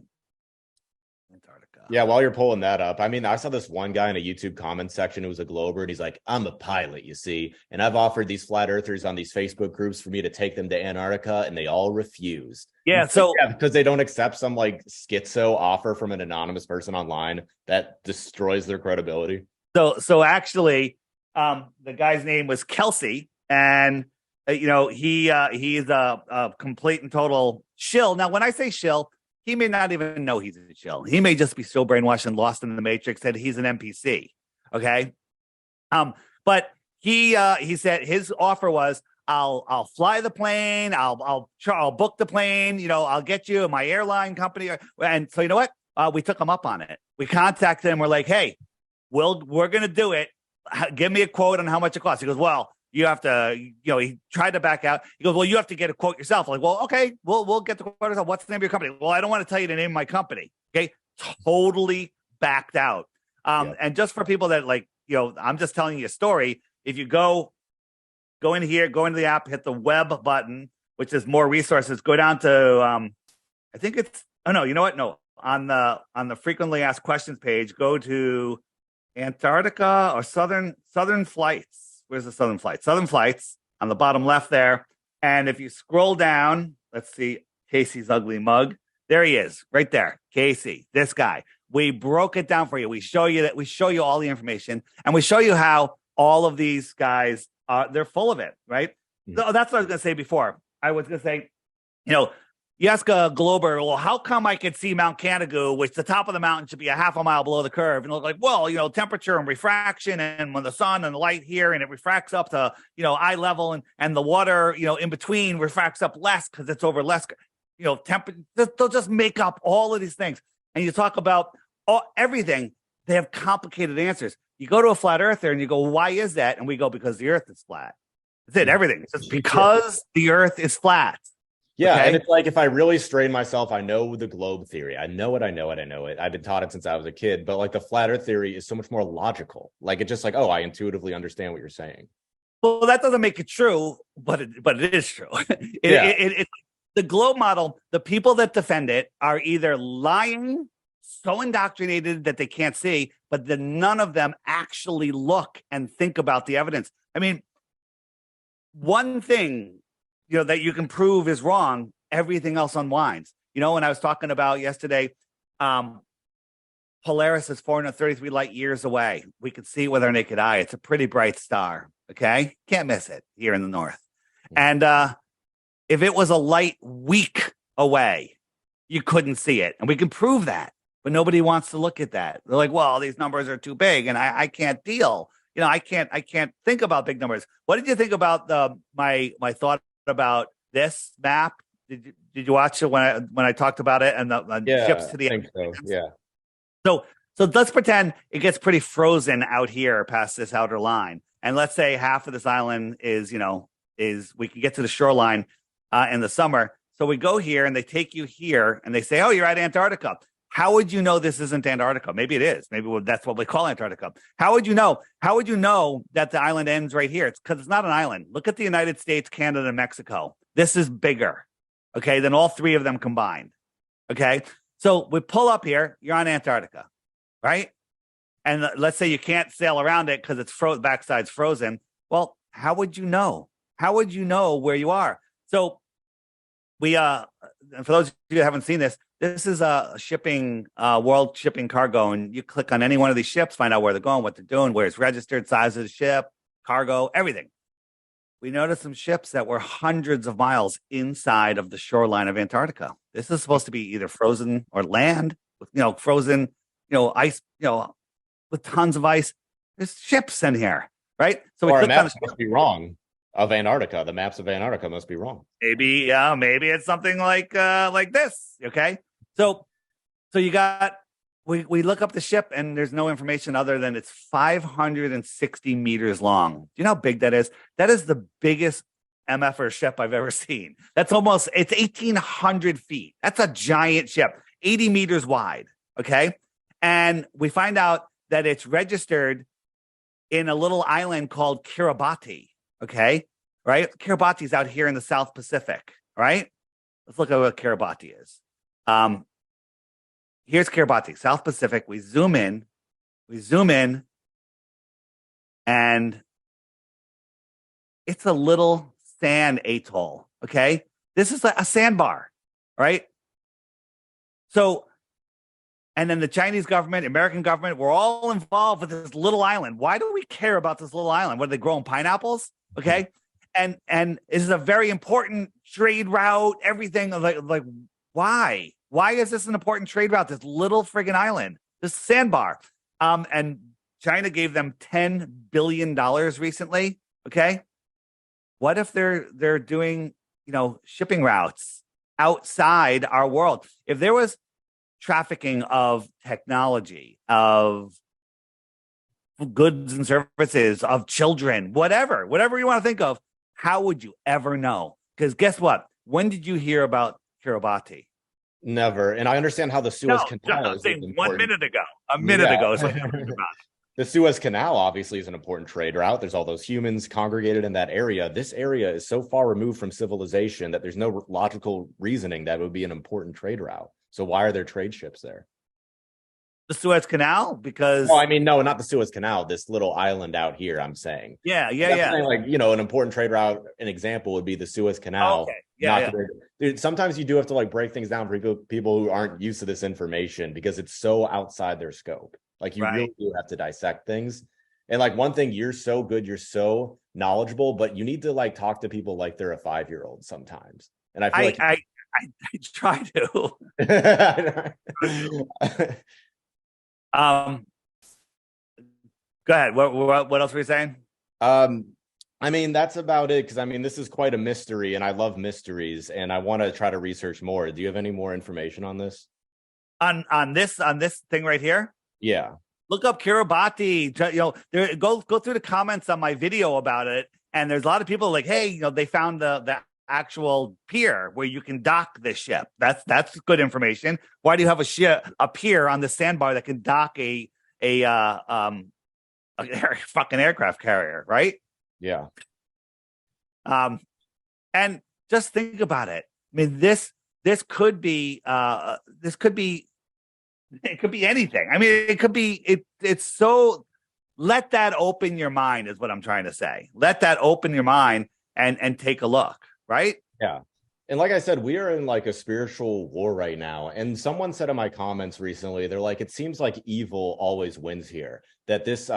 Yeah, while you're pulling that up, I mean, I saw this one guy in a YouTube comment section who was a Glober, and he's like, I'm a pilot, you see. And I've offered these flat earthers on these Facebook groups for me to take them to Antarctica, and they all refused. Yeah. So yeah, because they don't accept some like schizo offer from an anonymous person online that destroys their credibility. so actually, the guy's name was Kelsey, and he's a complete and total shill. Now, when I say shill, he may not even know he's a shill. He may just be so brainwashed and lost in the matrix that he's an NPC. Okay. But he said his offer was, I'll fly the plane. I'll book the plane. I'll get you my airline company. And so, you know what? We took him up on it. We contacted him. We're like, hey, we're going to do it. Give me a quote on how much it costs. He goes, well, you have to, he tried to back out. He goes, well, you have to get a quote yourself. I'm like, well, okay, we'll get the quote ourselves. What's the name of your company? Well, I don't want to tell you the name of my company. Okay. Totally backed out. And just for people that I'm just telling you a story. If you go in here, go into the app, hit the web button, which is more resources, go down to, I think it's, oh no, you know what? No, on the frequently asked questions page, go to Antarctica or Southern Flights. Where's the Southern Flights? Southern Flights on the bottom left there. And if you scroll down, let's see Casey's ugly mug. There he is, right there. Casey, this guy. We broke it down for you. We show you all the information, and we show you how all of these guys they're full of it, right? Mm-hmm. So that's what I was going to say before. I was going to say, you ask a Glober, well, how come I could see Mount Canigou, which the top of the mountain should be a half a mile below the curve? And they're like, well, temperature and refraction, and when the sun and the light here, and it refracts up to, eye level, and the water, in between refracts up less because it's over less, temperature. They'll just make up all of these things. And you talk about everything. They have complicated answers. You go to a flat earther and you go, why is that? And we go, because the earth is flat. That's it. Everything. It's just because the earth is flat. Yeah, okay? And it's like, if I really strain myself, I know the globe theory. I know it. I've been taught it since I was a kid. But like the flat earth theory is so much more logical. Like it's just like, I intuitively understand what you're saying. Well, that doesn't make it true, but it is true. The globe model, the people that defend it are either lying, so indoctrinated that they can't see, but then none of them actually look and think about the evidence. I mean, one thing that you can prove is wrong, everything else unwinds. When I was talking about yesterday, Polaris is 433 light years away. We can see it with our naked eye. It's a pretty bright star. Okay. Can't miss it here in the north. And if it was a light week away, you couldn't see it. And we can prove that, but nobody wants to look at that. They're like, well, these numbers are too big and I can't deal. I can't think about big numbers. What did you think about my thought about this map? Did you watch it when I talked about it and the ships to the end? So. Yeah. So let's pretend it gets pretty frozen out here past this outer line, and let's say half of this island is we can get to the shoreline in the summer. So we go here and they take you here and they say, oh, you're at Antarctica. How would you know this isn't Antarctica? Maybe it is. Maybe that's what we call Antarctica. How would you know? How would you know that the island ends right here? It's because it's not an island. Look at the United States, Canada, and Mexico. This is bigger, okay, than all three of them combined, okay? So we pull up here. You're on Antarctica, right? And let's say you can't sail around it because it's backside's frozen. Well, how would you know? How would you know where you are? So we, and for those of you who haven't seen this is a shipping, world shipping cargo. And you click on any one of these ships, find out where they're going, what they're doing, where it's registered, size of the ship, cargo, everything. We noticed some ships that were hundreds of miles inside of the shoreline of Antarctica. This is supposed to be either frozen or land, with, frozen, ice, with tons of ice. There's ships in here, right? So we clicked on the ship. Must be wrong. Of Antarctica, the maps of Antarctica must be wrong. Maybe it's something like this. Okay, so you got we look up the ship and there's no information other than it's 560 meters long. Do you know how big that is? That is the biggest MFR ship I've ever seen. It's 1,800 feet. That's a giant ship, 80 meters wide. Okay, and we find out that it's registered in a little island called Kiribati. Okay, right? Kiribati's out here in the South Pacific, right? Let's look at what Kiribati is. here's Kiribati, South Pacific. We zoom in, and it's a little sand atoll. Okay. This is a sandbar, right? So, and then the Chinese government, American government, we're all involved with this little island. Why do we care about this little island? What are they growing pineapples? Okay. And this is a very important trade route, everything like why? Why is this an important trade route? This little friggin' island, this sandbar. And China gave them $10 billion recently. Okay. What if they're doing, shipping routes outside our world? If there was trafficking of technology, of goods and services, of children, whatever you want to think of, how would you ever know? Because guess what? When did you hear about Kiribati? Never. And I understand how the Suez Canal is 1 minute ago. A minute ago. So the Suez Canal obviously is an important trade route. There's all those humans congregated in that area. This area is so far removed from civilization that there's no logical reasoning that it would be an important trade route. So why are there trade ships there? The Suez Canal? Because no, not the Suez Canal. This little island out here. I'm saying. Yeah. Saying, like, an important trade route. An example would be the Suez Canal. Okay. Yeah. Dude, sometimes you do have to like break things down for people who aren't used to this information because it's so outside their scope. Like you really do have to dissect things. And like one thing, you're so good, you're so knowledgeable, but you need to like talk to people like they're a 5-year-old sometimes. And I feel I try to. Go ahead. What else were you saying? That's about it. Because this is quite a mystery, and I love mysteries, and I want to try to research more. Do you have any more information on this? On this thing right here? Yeah. Look up Kiribati. Go through the comments on my video about it, and there's a lot of people like, hey, they found the actual pier where you can dock this ship. That's good information. Why do you have a pier on the sandbar that can dock a fucking aircraft carrier, right? Yeah. And just think about it. This could be it could be anything. It could be it's so. Let that open your mind is what I'm trying to say. Let that open your mind and take a look. Right? Yeah. And like I said, we are in like a spiritual war right now. And someone said in my comments recently, they're like, it seems like evil always wins here, that this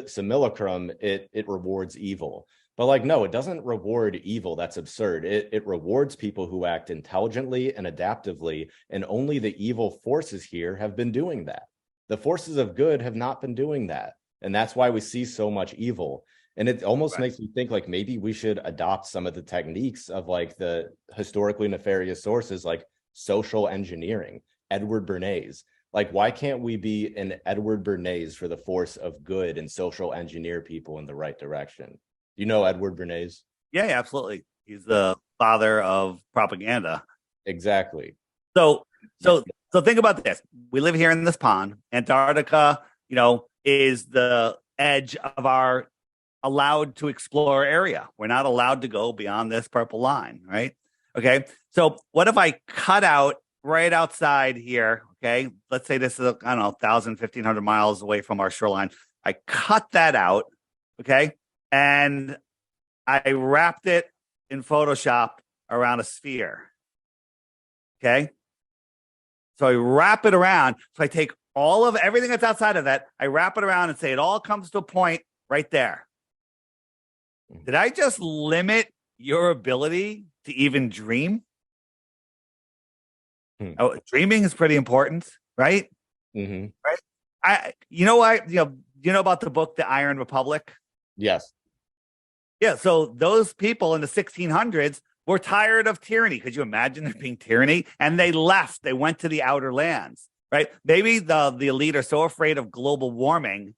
simulacrum, it rewards evil. But like, no, it doesn't reward evil. That's absurd. It rewards people who act intelligently and adaptively. And only the evil forces here have been doing that. The forces of good have not been doing that. And that's why we see so much evil. And it almost makes me think like maybe we should adopt some of the techniques of like the historically nefarious sources, like social engineering, Edward Bernays. Like, why can't we be an Edward Bernays for the force of good and social engineer people in the right direction? You know Edward Bernays? Yeah, absolutely. He's the father of propaganda. Exactly. So think about this. We live here in this pond. Antarctica, is the edge of our allowed to explore area. We're not allowed to go beyond this purple line, right? Okay. So what if I cut out right outside here? Okay. Let's say this is, 1,000, 1,500 miles away from our shoreline. I cut that out. Okay. And I wrapped it in Photoshop around a sphere. Okay. So I wrap it around. So I take all of everything that's outside of that. I wrap it around and say it all comes to a point right there. Did I just limit your ability to even dream? Oh, dreaming is pretty important, right? Mm-hmm. Right. You know about the book, The Iron Republic? Yes. Yeah. So those people in the 1600s were tired of tyranny. Could you imagine there being tyranny? And they left. They went to the outer lands, right? Maybe the elite are so afraid of global warming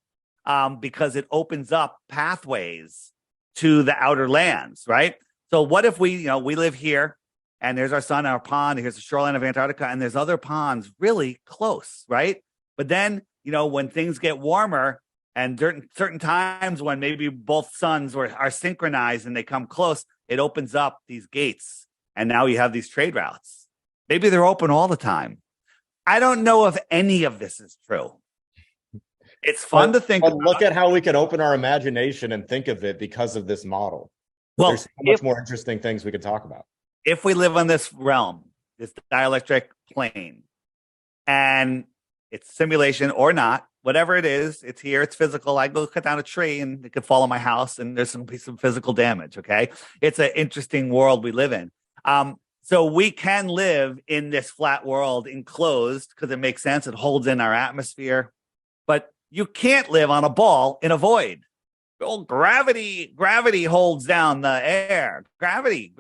because it opens up pathways to the outer lands, right? So what if we live here and there's our sun, our pond, here's the shoreline of Antarctica, and there's other ponds really close, right? But then, when things get warmer and certain times when maybe both suns are synchronized and they come close, it opens up these gates. And now you have these trade routes. Maybe they're open all the time. I don't know if any of this is true. It's fun to think but about. look at how we can open our imagination and think of it because of this model. Well, there's so much more interesting things we could talk about. If we live on this realm, this dielectric plane, and it's simulation or not, whatever it is, it's here, it's physical. I go cut down a tree and it could fall on my house and there's going to be some physical damage. Okay. It's an interesting world we live in. So we can live in this flat world enclosed because it makes sense. It holds in our atmosphere, but you can't live on a ball in a void. Oh, gravity holds down the air. Gravity.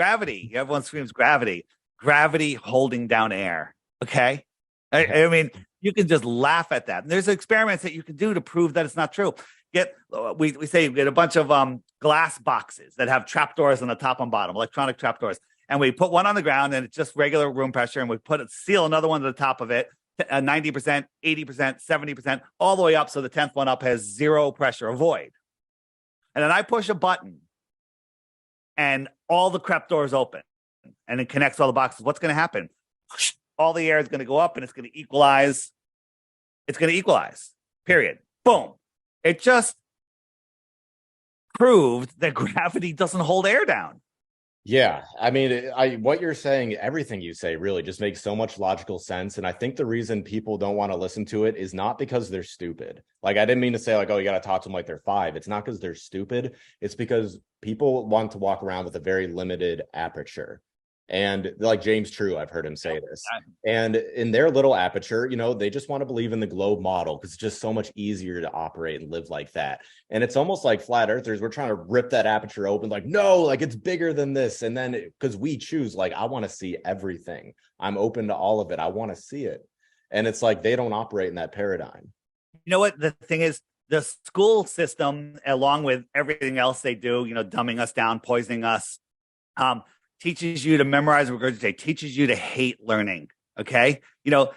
Everyone screams gravity. Gravity holding down air. Okay. I mean, you can just laugh at that. And there's experiments that you can do to prove that it's not true. We say get a bunch of glass boxes that have trapdoors on the top and bottom, electronic trapdoors. And we put one on the ground and it's just regular room pressure. And we seal another one to the top of it, 90%, 80%, 70%, all the way up. So the 10th one up has zero pressure, a void. And then I push a button and all the crap doors open and it connects all the boxes. What's going to happen? All the air is going to go up and it's going to equalize. It's going to equalize, period. Boom. It just proved that gravity doesn't hold air down. Yeah, I mean, what you're saying, everything you say really just makes so much logical sense. And I think the reason people don't want to listen to it is not because they're stupid. Like, I didn't mean to say like, oh, you got to talk to them like they're 5. It's not because they're stupid. It's because people want to walk around with a very limited aperture. And like James True, I've heard him say this. And in their little aperture, they just want to believe in the globe model because it's just so much easier to operate and live like that. And it's almost like flat earthers, we're trying to rip that aperture open, like, no, like it's bigger than this. And then because we choose, like, I want to see everything. I'm open to all of it. I want to see it. And it's like they don't operate in that paradigm. You know what? The thing is, the school system, along with everything else they do, dumbing us down, poisoning us, teaches you to memorize and regurgitate, teaches you to hate learning. Okay. And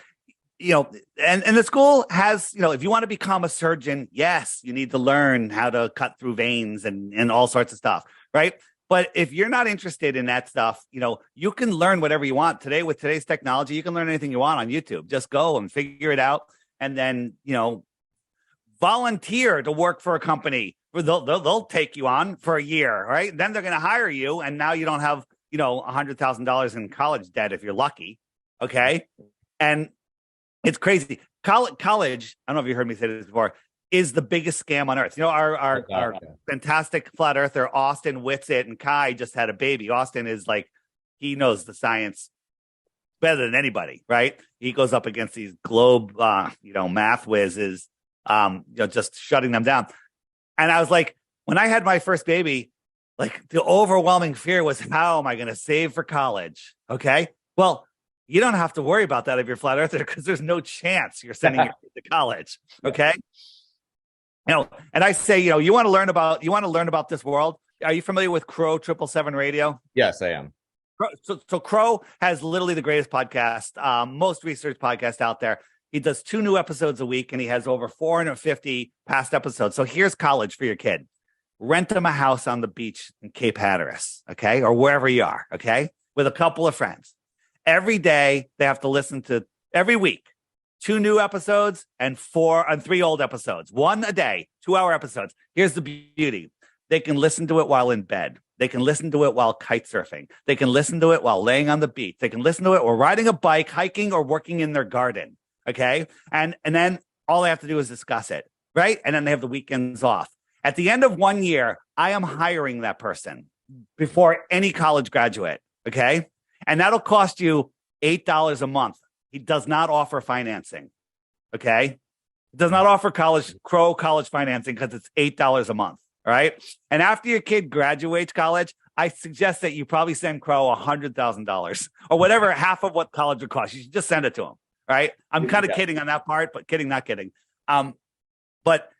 the school has, if you want to become a surgeon, yes, you need to learn how to cut through veins and all sorts of stuff. Right. But if you're not interested in that stuff, you can learn whatever you want today with today's technology. You can learn anything you want on YouTube. Just go and figure it out. And then, volunteer to work for a company. They'll take you on for a year. Right. Then they're going to hire you. And now you don't have, $100,000 in college debt if you're lucky. Okay. And it's crazy. College, I don't know if you heard me say this before, is the biggest scam on earth. Our fantastic flat earther, Austin Whitsitt, and Kai just had a baby. Austin is like, he knows the science better than anybody, right? He goes up against these globe, math whizzes, just shutting them down. And I was like, when I had my first baby, like the overwhelming fear was, how am I going to save for college? Okay. Well, you don't have to worry about that if you're flat earther because there's no chance you're sending your kid to college. Okay. And I say, you want to learn about this world. Are you familiar with Crow 777 Radio? Yes, I am. So Crow has literally the greatest podcast, most research podcast out there. He does 2 new episodes a week and he has over 450 past episodes. So here's college for your kid. Rent them a house on the beach in Cape Hatteras, okay? Or wherever you are, okay? With a couple of friends. Every day they have to listen to, every week, 2 new episodes and 3 old episodes. 1 a day, 2-hour episodes. Here's the beauty. They can listen to it while in bed. They can listen to it while kite surfing. They can listen to it while laying on the beach. They can listen to it while riding a bike, hiking, or working in their garden, okay? And then all they have to do is discuss it, right? And then they have the weekends off. At the end of 1 year, I am hiring that person before any college graduate, okay? And that'll cost you $8 a month. He does not offer financing, okay? He does not offer Crow college financing because it's $8 a month, all right? And after your kid graduates college, I suggest that you probably send Crow $100,000 or whatever, half of what college would cost. You should just send it to him, right? I'm kind of kidding on that part, but kidding, not kidding. But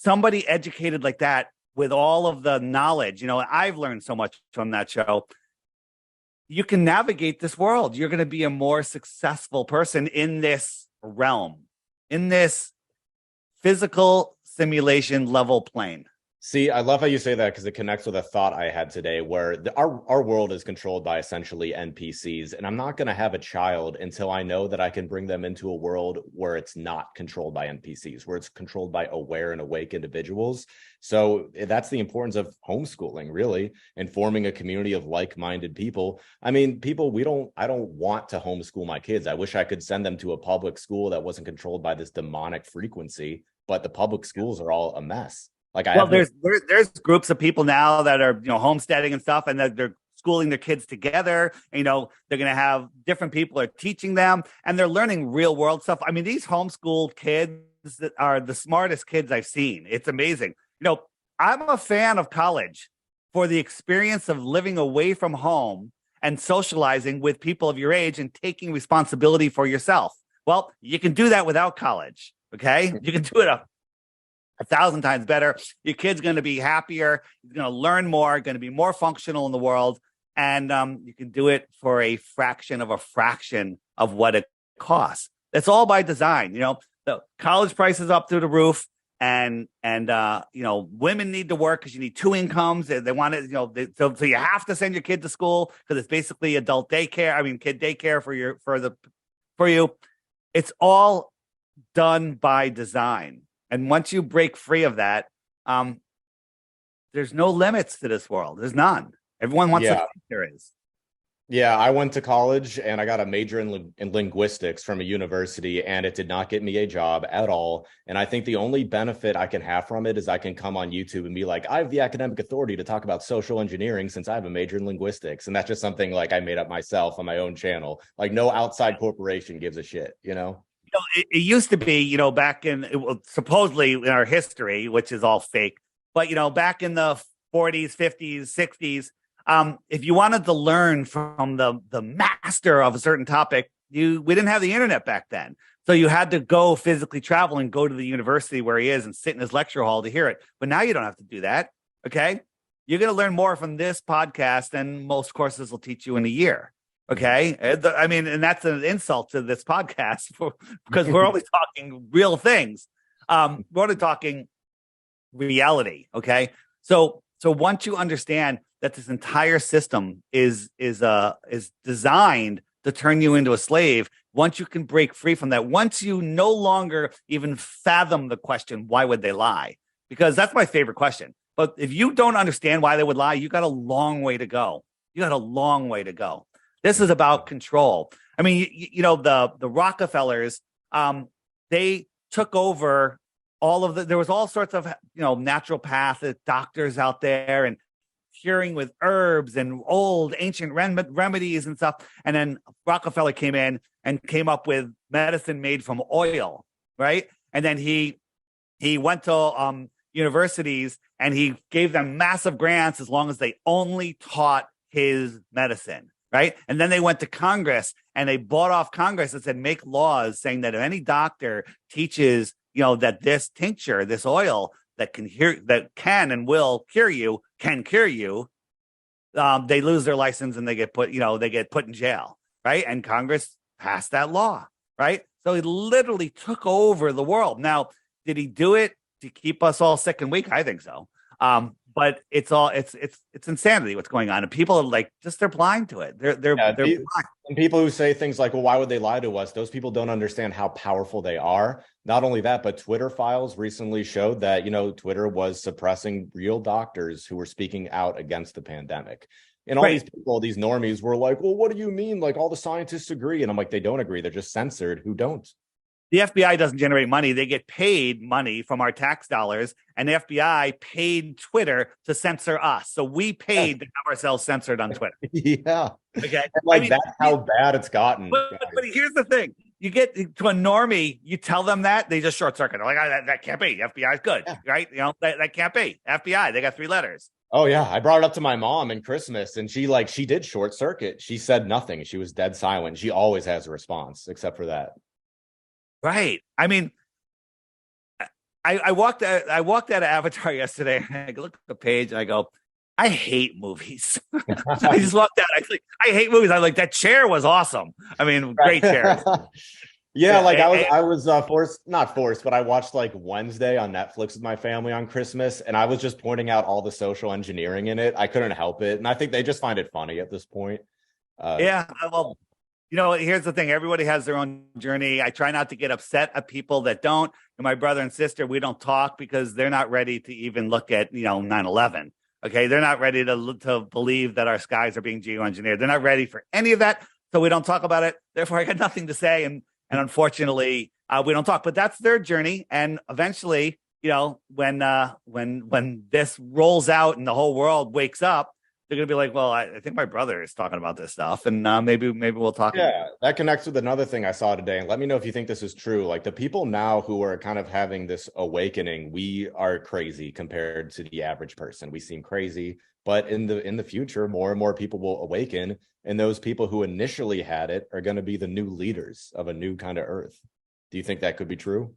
somebody educated like that with all of the knowledge, I've learned so much from that show. You can navigate this world. You're going to be a more successful person in this realm, in this physical simulation level plane. See, I love how you say that because it connects with a thought I had today where our world is controlled by essentially NPCs. And I'm not going to have a child until I know that I can bring them into a world where it's not controlled by NPCs, where it's controlled by aware and awake individuals. So that's the importance of homeschooling, really, and forming a community of like-minded people. I mean, I don't want to homeschool my kids. I wish I could send them to a public school that wasn't controlled by this demonic frequency, but the public schools are all a mess. Like there's groups of people now that are homesteading and stuff, and that they're schooling their kids together. They're going to have different people are teaching them, and they're learning real world stuff. I mean, these homeschooled kids that are the smartest kids I've seen. It's amazing. I'm a fan of college for the experience of living away from home and socializing with people of your age and taking responsibility for yourself. Well, you can do that without college. Okay, you can do it 1,000 times better. Your kid's going to be happier. He's going to learn more, going to be more functional in the world. And you can do it for a fraction of what it costs. That's all by design. The college prices up through the roof, and women need to work because you need two incomes. They want it, so you have to send your kid to school because it's basically adult daycare. I mean, kid daycare for you. It's all done by design. And once you break free of that, there's no limits to this world. There's none. Everyone wants to think there is. Yeah, I went to college and I got a major in linguistics from a university, and it did not get me a job at all. And I think the only benefit I can have from it is I can come on YouTube and be like, I have the academic authority to talk about social engineering since I have a major in linguistics. And that's just something like I made up myself on my own channel. Like no outside corporation gives a shit, It used to be, back supposedly in our history, which is all fake, but, back in the 40s, 50s, 60s, if you wanted to learn from the master of a certain topic, we didn't have the internet back then. So you had to go physically travel and go to the university where he is and sit in his lecture hall to hear it. But now you don't have to do that. Okay. You're going to learn more from this podcast than most courses will teach you in a year. Okay. I mean, and that's an insult to this podcast because we're only talking real things. We're only talking reality. Okay. So once you understand that this entire system is designed to turn you into a slave, once you can break free from that, once you no longer even fathom the question, why would they lie? Because that's my favorite question. But if you don't understand why they would lie, you got a long way to go. This is about control. I mean, the Rockefellers, they took over there was all sorts of, naturopathic doctors out there and curing with herbs and old ancient remedies and stuff. And then Rockefeller came in and came up with medicine made from oil, right? And then he went to universities and he gave them massive grants as long as they only taught his medicine. Right. And then they went to Congress and they bought off Congress and said, make laws saying that if any doctor teaches, that this tincture, this oil that can and will cure you, they lose their license and they get put in jail. Right. And Congress passed that law. Right. So he literally took over the world. Now, did he do it to keep us all sick and weak? I think so. But it's insanity what's going on, and people are like they're blind to it. They're blind. And people who say things like, "Well, why would they lie to us?" Those people don't understand how powerful they are. Not only that, but Twitter files recently showed that Twitter was suppressing real doctors who were speaking out against the pandemic. And all these people, these normies, were like, "Well, what do you mean? Like all the scientists agree?" And I'm like, "They don't agree. They're just censored. Who don't?" The FBI doesn't generate money. They get paid money from our tax dollars, and the FBI paid Twitter to censor us. So we paid to have ourselves censored on Twitter. Yeah. Okay. And that's how bad it's gotten. But here's the thing. You get to a normie, you tell them that, they just short circuit. They're like, that can't be. FBI is good, right? That can't be. FBI, they got 3 letters. Oh, yeah. I brought it up to my mom in Christmas, and she did short circuit. She said nothing. She was dead silent. She always has a response, except for that. Right. I mean, I walked out of Avatar yesterday. I looked at the page and I go, I hate movies. I just walked out. I hate movies. I like that chair was awesome. I mean, great chair. Yeah, Yeah, like I was forced, not forced, but I watched like Wednesday on Netflix with my family on Christmas, and I was just pointing out all the social engineering in it. I couldn't help it, and I think they just find it funny at this point. Uh, yeah. Well, here's the thing. Everybody has their own journey. I try not to get upset at people that don't. And my brother and sister, we don't talk because they're not ready to even look at, 9/11. Okay. They're not ready to believe that our skies are being geoengineered. They're not ready for any of that. So we don't talk about it. Therefore, I got nothing to say. And unfortunately, we don't talk, but that's their journey. And eventually, when this rolls out and the whole world wakes up, they're gonna be like, well, I think my brother is talking about this stuff, and maybe we'll talk again. Yeah, that connects with another thing I saw today. And let me know if you think this is true. Like the people now who are kind of having this awakening, we are crazy compared to the average person. We seem crazy, but in the future, more and more people will awaken, and those people who initially had it are going to be the new leaders of a new kind of earth. Do you think that could be true?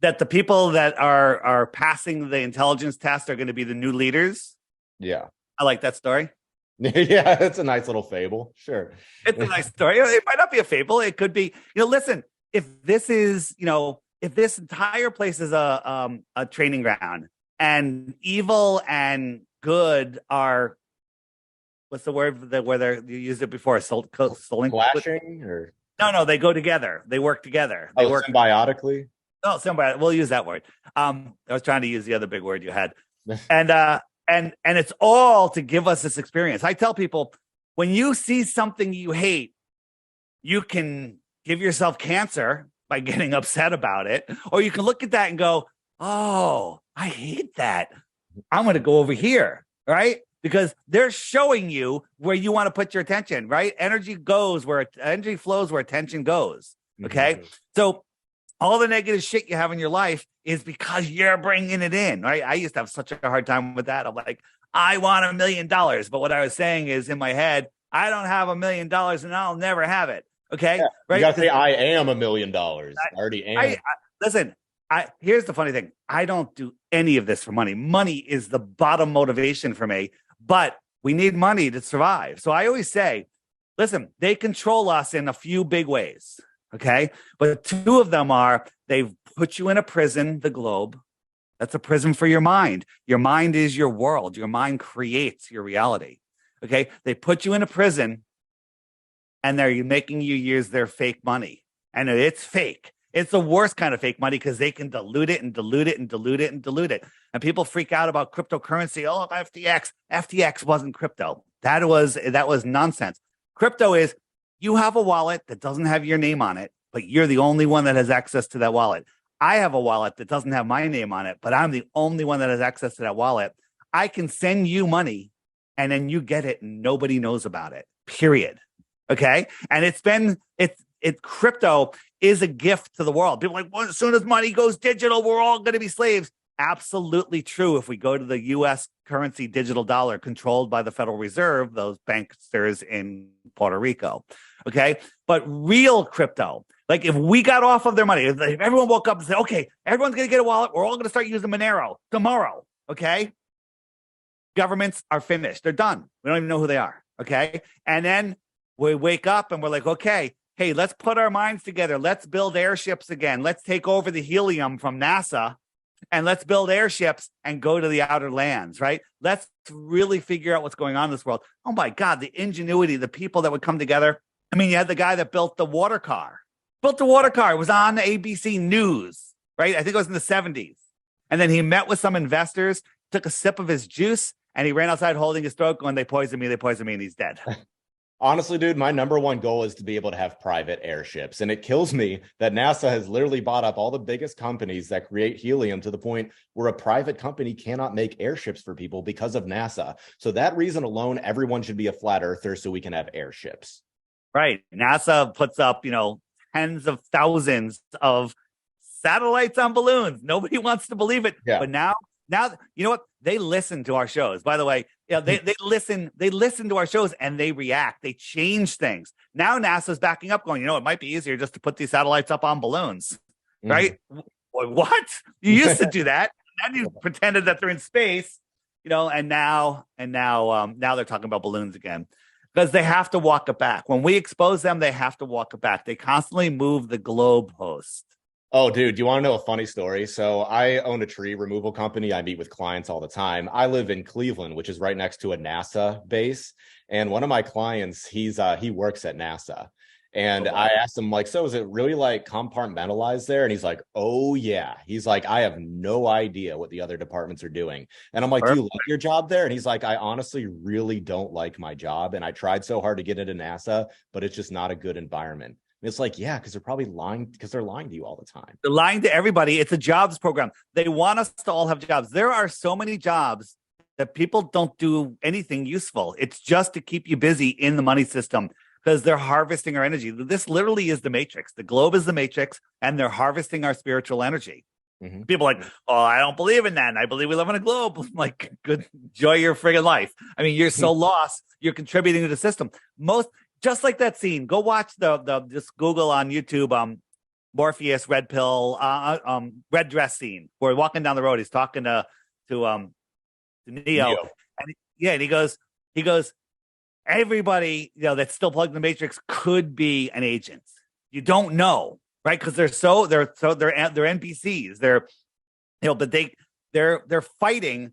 That the people that are passing the intelligence test are going to be the new leaders. Yeah. I like that story. Yeah, it's a nice little fable. Sure. It's a nice story. It might not be a fable. It could be, listen, if this is, if this entire place is a training ground and evil and good are, what's the word that where you used it before? Clashing or no, they go together. They work together. They work symbiotically. Oh, symbiotic. We'll use that word. I was trying to use the other big word you had. And it's all to give us this experience. I tell people, when you see something you hate, you can give yourself cancer by getting upset about it, or you can look at that and go, oh, I hate that. I'm going to go over here, right? Because they're showing you where you want to put your attention, right? Energy flows where attention goes. Okay. Mm-hmm. So all the negative shit you have in your life is because you're bringing it in, right? I used to have such a hard time with that. I'm like, I want $1 million. But what I was saying is in my head, I don't have $1 million and I'll never have it. Okay. Yeah, right. You got to say, I am $1 million. I already am. Listen, here's the funny thing. I don't do any of this for money. Money is the bottom motivation for me, but we need money to survive. So I always say, listen, they control us in a few big ways. Okay. But two of them are they've put you in a prison, the globe. That's a prison for your mind. Your mind is your world. Your mind creates your reality. Okay. They put you in a prison and they're making you use their fake money. And it's fake. It's the worst kind of fake money because they can dilute it and dilute it and dilute it and dilute it. And people freak out about cryptocurrency. Oh, FTX. FTX wasn't crypto. That was nonsense. Crypto is you have a wallet that doesn't have your name on it, but you're the only one that has access to that wallet. I have a wallet that doesn't have my name on it, but I'm the only one that has access to that wallet. I can send you money and then you get it and nobody knows about it, period. Okay. And crypto is a gift to the world. People are like, well, as soon as money goes digital, we're all going to be slaves. Absolutely true. If we go to the US currency digital dollar controlled by the Federal Reserve, those banksters in Puerto Rico. Okay. But real crypto, like if we got off of their money, if everyone woke up and said, okay, everyone's going to get a wallet. We're all going to start using Monero tomorrow. Okay. Governments are finished. They're done. We don't even know who they are. Okay. And then we wake up and we're like, okay, hey, let's put our minds together. Let's build airships again. Let's take over the helium from NASA and let's build airships and go to the outer lands, right? Let's really figure out what's going on in this world. Oh my God, the ingenuity, the people that would come together. I mean, you had the guy that built the water car. It was on ABC News, right? I think it was in the 70s. And then he met with some investors, took a sip of his juice, and he ran outside holding his throat going, they poisoned me, and he's dead. Honestly, dude, my number one goal is to be able to have private airships. And it kills me that NASA has literally bought up all the biggest companies that create helium to the point where a private company cannot make airships for people because of NASA. So that reason alone, everyone should be a flat earther so we can have airships. Right. NASA puts up, tens of thousands of satellites on balloons. Nobody wants to believe it. Yeah. But now, you know what? They listen to our shows. By the way, they listen to our shows and they react. They change things. Now NASA's backing up going, it might be easier just to put these satellites up on balloons, right? What? You used to do that. Then you pretended that they're in space, and now they're talking about balloons again. because they have to walk it back. When we expose them, they have to walk it back. They constantly move the globe host. Oh, dude, do you want to know a funny story? So I own a tree removal company. I meet with clients all the time. I live in Cleveland, which is right next to a NASA base. And one of my clients, he works at NASA. And Oh, wow. I asked him, like, so is it really like compartmentalized there? And he's like, oh yeah. He's like, I have no idea what the other departments are doing. And I'm like, do you Perfect. like your job there? And he's like, I honestly really don't like my job. And I tried so hard to get into NASA, but it's just not a good environment. And it's like, yeah, because they're probably lying because they're lying to you all the time. They're lying to everybody. It's a jobs program. They want us to all have jobs. There are so many jobs that people don't do anything useful. It's just to keep you busy in the money system because they're harvesting our energy. This literally is the matrix. The globe is the matrix, and they're harvesting our spiritual energy. Mm-hmm. People are like, oh, I don't believe in that. And I believe we live in a globe. I'm like, good, enjoy your friggin' life. I mean, you're so lost. You're contributing to the system. Just like that scene. Go watch the just Google on YouTube. Morpheus red pill, red dress scene where walking down the road. He's talking to Neo. And and he goes, everybody, that's still plugged in the matrix could be an agent. You don't know, right? Because they're NPCs. But they're fighting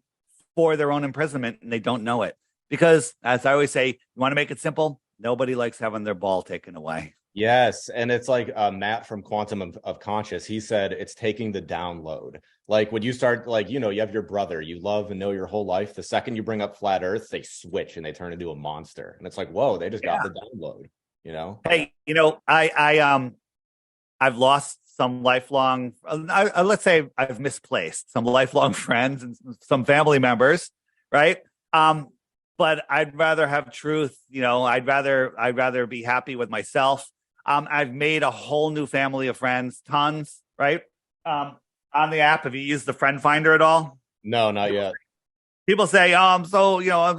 for their own imprisonment and they don't know it. Because as I always say, you want to make it simple, nobody likes having their ball taken away. Yes, and it's like Matt from Quantum of Conscious. He said it's taking the download. Like when you start, like, you have your brother you love and know your whole life. The second you bring up flat Earth, they switch and they turn into a monster. And it's like, whoa, they just got the download. Hey, I've lost some lifelong. Let's say I've misplaced some lifelong friends and some family members, right? But I'd rather have truth. I'd rather be happy with myself. I've made a whole new family of friends, tons, right? On the app, have you used the friend finder at all? No, not yet. People say, oh, I'm so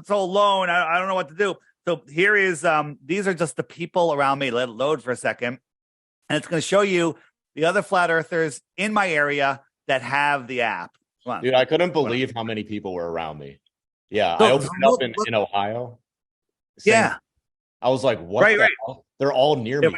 alone. I don't know what to do. So here is, these are just the people around me. Let it load for a second. And it's going to show you the other flat earthers in my area that have the app. Dude, I couldn't believe how many people were around me. Yeah, I opened it up in Ohio. Yeah. I was like, what the hell? They're all near me.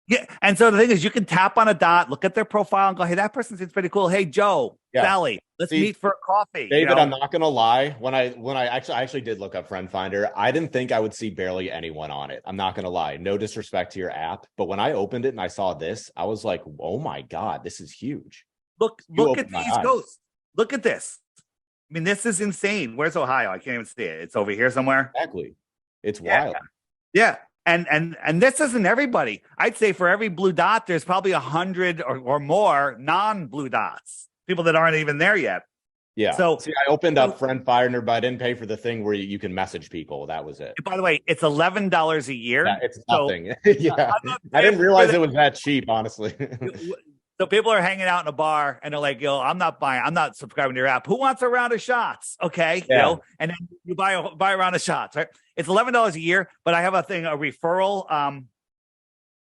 Yeah. And so the thing is, you can tap on a dot, look at their profile and go, hey, that person seems pretty cool. Hey, Joe, Sally, let's meet for a coffee. David, I'm not going to lie. When I actually did look up Friend Finder, I didn't think I would see barely anyone on it. I'm not going to lie. No disrespect to your app. But when I opened it and I saw this, I was like, oh my God, this is huge. Look at these ghosts. Look at this. I mean, this is insane. Where's Ohio? I can't even see it. It's over here somewhere. Exactly. It's wild. Yeah. And this isn't everybody. I'd say for every blue dot, there's probably 100 or more non-blue dots, people that aren't even there yet. Yeah. So see, I opened up Friend Finder, but I didn't pay for the thing where you can message people. That was it. By the way, it's $11 a year. Yeah, it's nothing. Yeah. I didn't realize it was that cheap, honestly. So people are hanging out in a bar and they're like, I'm not subscribing to your app. Who wants a round of shots? Okay. Yeah. And then you buy a round of shots, right? It's $11 a year, but I have a referral. I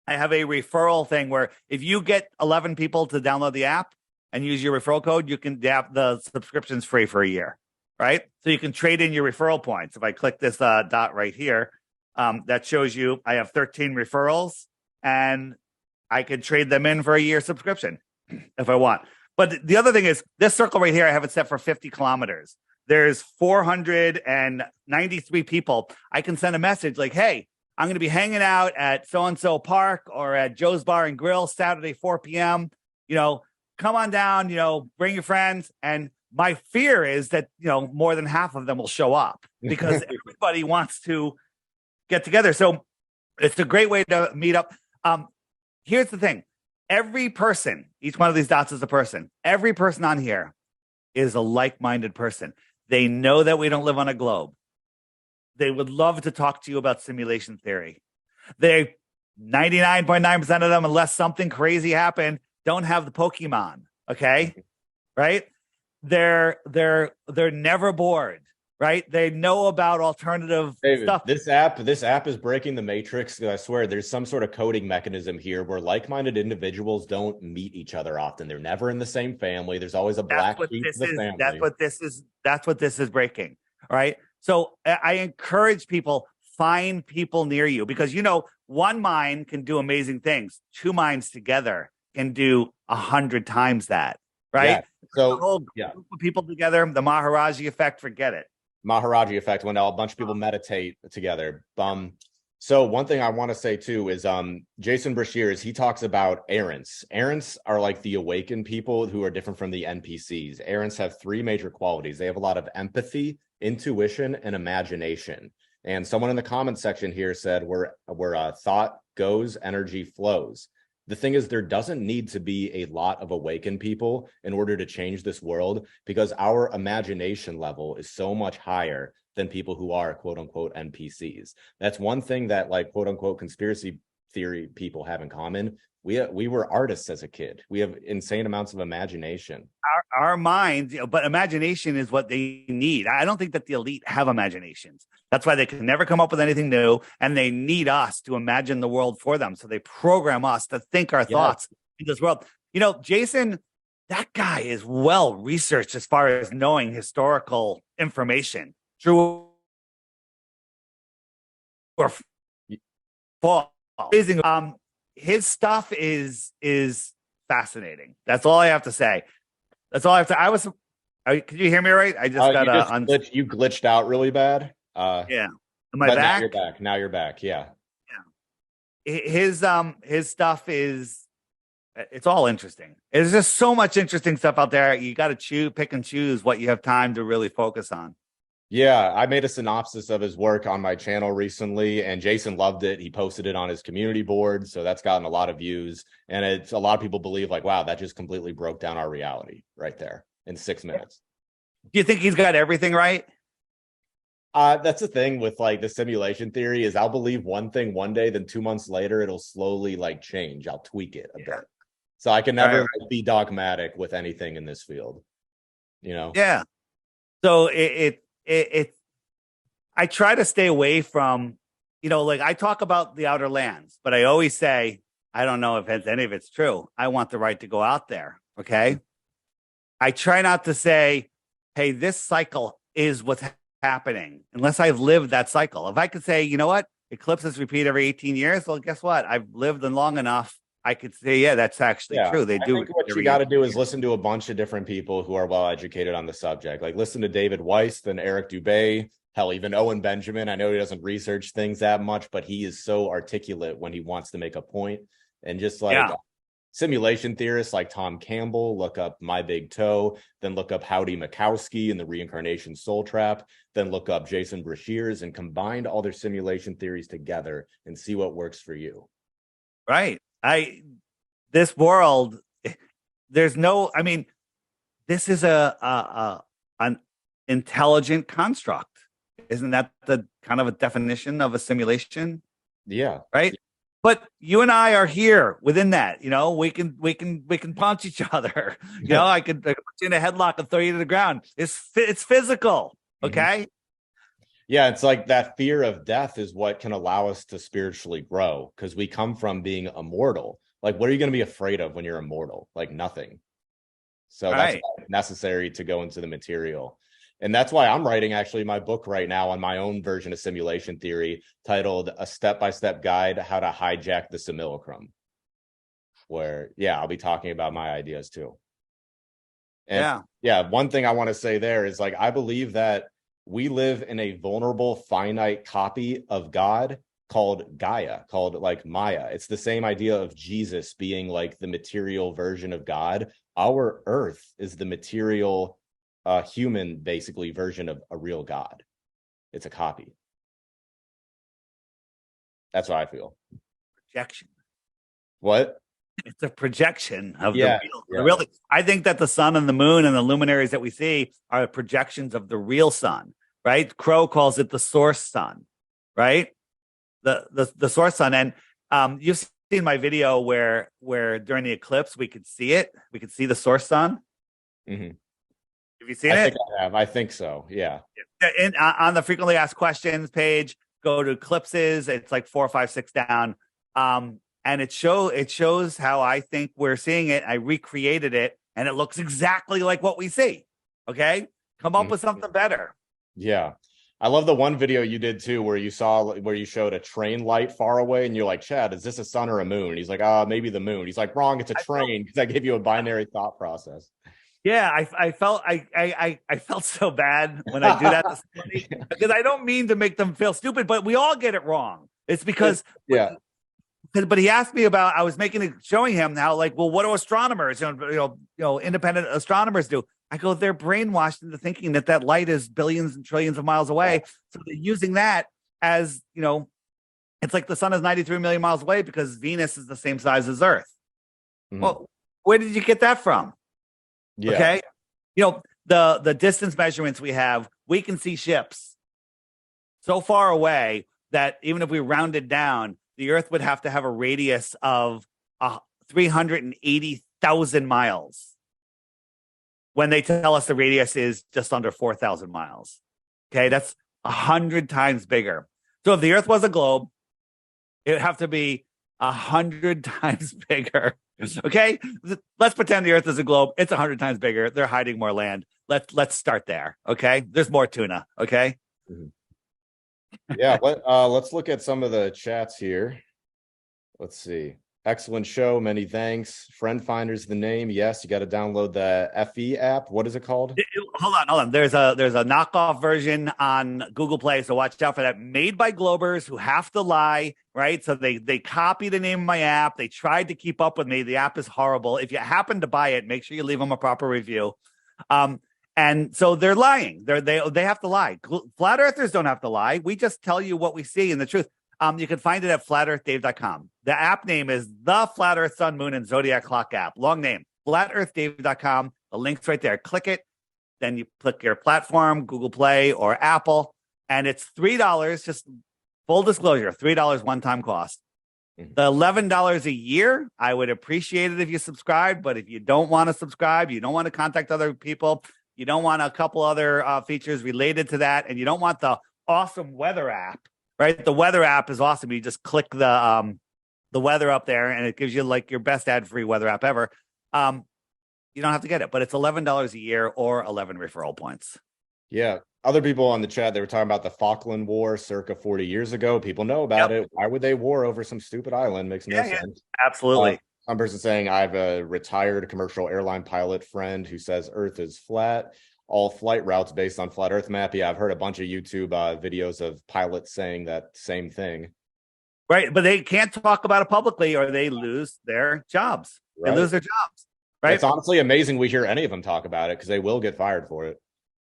have a referral thing where if you get 11 people to download the app and use your referral code, you can have the subscription's free for a year, right? So you can trade in your referral points. If I click this dot right here, that shows you I have 13 referrals and I could trade them in for a year subscription if I want. But the other thing is this circle right here, I have it set for 50 kilometers. There's 493 people. I can send a message like, hey, I'm going to be hanging out at so-and-so park or at Joe's Bar and Grill Saturday, 4 p.m. Come on down, bring your friends. And my fear is that, more than half of them will show up because everybody wants to get together. So it's a great way to meet up. Here's the thing. Every person, each one of these dots is a person. Every person on here is a like-minded person. They know that we don't live on a globe. They would love to talk to you about simulation theory. 99.9% of them, unless something crazy happened, don't have the Pokemon. Okay. Right. They're never bored. Right. They know about alternative stuff. This app is breaking the matrix. I swear there's some sort of coding mechanism here where like-minded individuals don't meet each other often. They're never in the same family. There's always a black sheep of the family. That's what this is breaking. All right. So I encourage people, find people near you, because one mind can do amazing things. Two minds together can do 100 times that, right? Yeah. So the whole group of people together, the Maharaji effect, forget it. Maharaji effect, when a bunch of people meditate together. So one thing I want to say too is Jason Brashears, he talks about errants. Errants are like the awakened people who are different from the NPCs. Errants have three major qualities. They have a lot of empathy, intuition, and imagination. And someone in the comment section here said where thought goes, energy flows. The thing is, there doesn't need to be a lot of awakened people in order to change this world, because our imagination level is so much higher than people who are quote unquote NPCs. That's one thing that like quote unquote conspiracy theory people have in common. We were artists as a kid. We have insane amounts of imagination. Our minds, but imagination is what they need. I don't think that the elite have imaginations. That's why they can never come up with anything new, and they need us to imagine the world for them. So they program us to think our thoughts in this world. Jason, that guy is well researched as far as knowing historical information. True or false. Amazing. His stuff is fascinating. That's all I have to say. That's all I have to. Can you hear me right? I just got you glitched out really bad. Yeah. Am I back? Now you're back. Now you're back. Yeah. Yeah. His stuff it's all interesting. There's just so much interesting stuff out there. You got to pick and choose what you have time to really focus on. Yeah, I made a synopsis of his work on my channel recently, and Jason loved it. He posted it on his community board, so that's gotten a lot of views. And it's a lot of people believe like, wow, that just completely broke down our reality right there in 6 minutes. Do you think he's got everything right? That's the thing with like the simulation theory is I'll believe one thing one day, then 2 months later, it'll slowly like change. I'll tweak it a bit. So I can never be dogmatic with anything in this field, Yeah. So I try to stay away from, like I talk about the outer lands, but I always say, I don't know if any of it's true. I want the right to go out there. Okay. I try not to say, hey, this cycle is what's happening unless I've lived that cycle. If I could say, you know what, eclipses repeat every 18 years. Well, guess what? I've lived long enough. I could say, yeah, that's actually true. They do. What you got to do is listen to a bunch of different people who are well educated on the subject. Like listen to David Weiss, then Eric Dubay, hell, even Owen Benjamin. I know he doesn't research things that much, but he is so articulate when he wants to make a point. And just like simulation theorists like Tom Campbell, look up My Big Toe, then look up Howdy Mikowski and the Reincarnation Soul Trap, then look up Jason Brashears and combine all their simulation theories together and see what works for you. Right. This world, there's no, this is an intelligent construct. Isn't that the kind of a definition of a simulation? Yeah. Right. But you and I are here within that, we can punch each other. I could put you in a headlock and throw you to the ground. It's physical. Okay. Mm-hmm. Yeah, it's like that fear of death is what can allow us to spiritually grow, because we come from being immortal. Like, what are you going to be afraid of when you're immortal? Like nothing. So that's necessary to go into the material. And that's why I'm writing actually my book right now on my own version of simulation theory titled A Step-by-Step Guide How to Hijack the Simulacrum, where, I'll be talking about my ideas too. And one thing I want to say there is like, I believe that we live in a vulnerable, finite copy of God called Gaia, called like Maya. It's the same idea of Jesus being like the material version of God. Our earth is the material, human, basically, version of a real God. It's a copy. That's what I feel. Projection. What? It's a projection of the real. I think that the sun and the moon and the luminaries that we see are projections of the real sun, right? Crow calls it the source sun, right? The source sun. And you've seen my video where during the eclipse we could see it. We could see the source sun. Mm-hmm. Have you seen it? I have. I think so. Yeah. And on the frequently asked questions page, go to eclipses. It's like 4, 5, 6 down. And it shows how I think we're seeing it. I recreated it, and it looks exactly like what we see. Okay, come up with something better. Yeah, I love the one video you did too, where you showed a train light far away, and you're like, Chad, is this a sun or a moon? And he's like, maybe the moon. He's like, wrong, it's a train, because I gave you a binary thought process. Yeah, I felt so bad when I do that to somebody because I don't mean to make them feel stupid, but we all get it wrong. It's because yeah. But he asked me about I was showing him how like, well, what do astronomers, independent astronomers do? I go, they're brainwashed into thinking that light is billions and trillions of miles away. So they're using that as, it's like the sun is 93 million miles away because Venus is the same size as Earth. Mm-hmm. Well, where did you get that from? Yeah. Okay. The distance measurements we have, we can see ships so far away that even if we rounded down, the Earth would have to have a radius of 380,000 miles when they tell us the radius is just under 4,000 miles. Okay, that's 100 times bigger. So if the Earth was a globe, it would have to be 100 times bigger. Okay, let's pretend the Earth is a globe. It's 100 times bigger. They're hiding more land. Let's start there. Okay, there's more tuna. Okay. Mm-hmm. Yeah, let's look at some of the chats here. Let's see. Excellent show. Many thanks. Friend Finder's the name. Yes, you got to download the FE app. What is it called? Hold on. There's a knockoff version on Google Play, so watch out for that. Made by Globers who have to lie, right? So they copy the name of my app. They tried to keep up with me. The app is horrible. If you happen to buy it, make sure you leave them a proper review. And so they're lying. They have to lie. Flat Earthers don't have to lie. We just tell you what we see and the truth. You can find it at flatearthdave.com. The app name is the Flat Earth Sun, Moon, and Zodiac Clock app. Long name, flatearthdave.com. The link's right there. Click it. Then you click your platform, Google Play or Apple, and it's $3. Just full disclosure, $3 one-time cost. The $11 a year, I would appreciate it if you subscribe. But if you don't want to subscribe, you don't want to contact other people, you don't want a couple other features related to that, and you don't want the awesome weather app, right? The weather app is awesome. You just click the weather up there, and it gives you like your best ad-free weather app ever. You don't have to get it, but it's $11 a year or 11 referral points. Yeah. Other people on the chat, they were talking about the Falkland War circa 40 years ago. People know about it. Why would they war over some stupid island? Makes no sense. Absolutely. Some person saying, I have a retired commercial airline pilot friend who says Earth is flat. All flight routes based on flat Earth map. Yeah, I've heard a bunch of YouTube videos of pilots saying that same thing. Right, but they can't talk about it publicly or they lose their jobs. Right. They lose their jobs. Right. It's honestly amazing we hear any of them talk about it because they will get fired for it.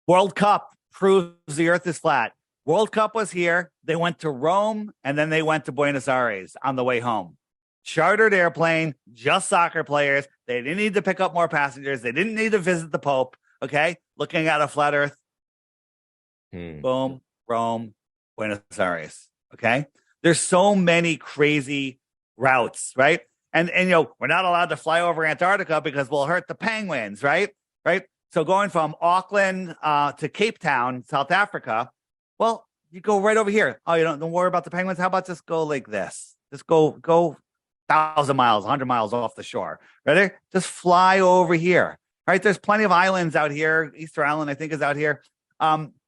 World Cup proves the Earth is flat. World Cup was here. They went to Rome and then they went to Buenos Aires on the way home. Chartered airplane, just soccer players. They didn't need to pick up more passengers. They didn't need to visit the Pope. Okay, looking at a flat Earth. Boom, Rome, Buenos Aires. Okay, there's so many crazy routes, right? And we're not allowed to fly over Antarctica because we'll hurt the penguins, right? Right. So going from Auckland to Cape Town, South Africa, well, you go right over here. Oh, you don't worry about the penguins. How about just go like this? Just go 1,000 miles, 100 miles off the shore. Ready? Just fly over here. All right. There's plenty of islands out here. Easter Island, I think, is out here.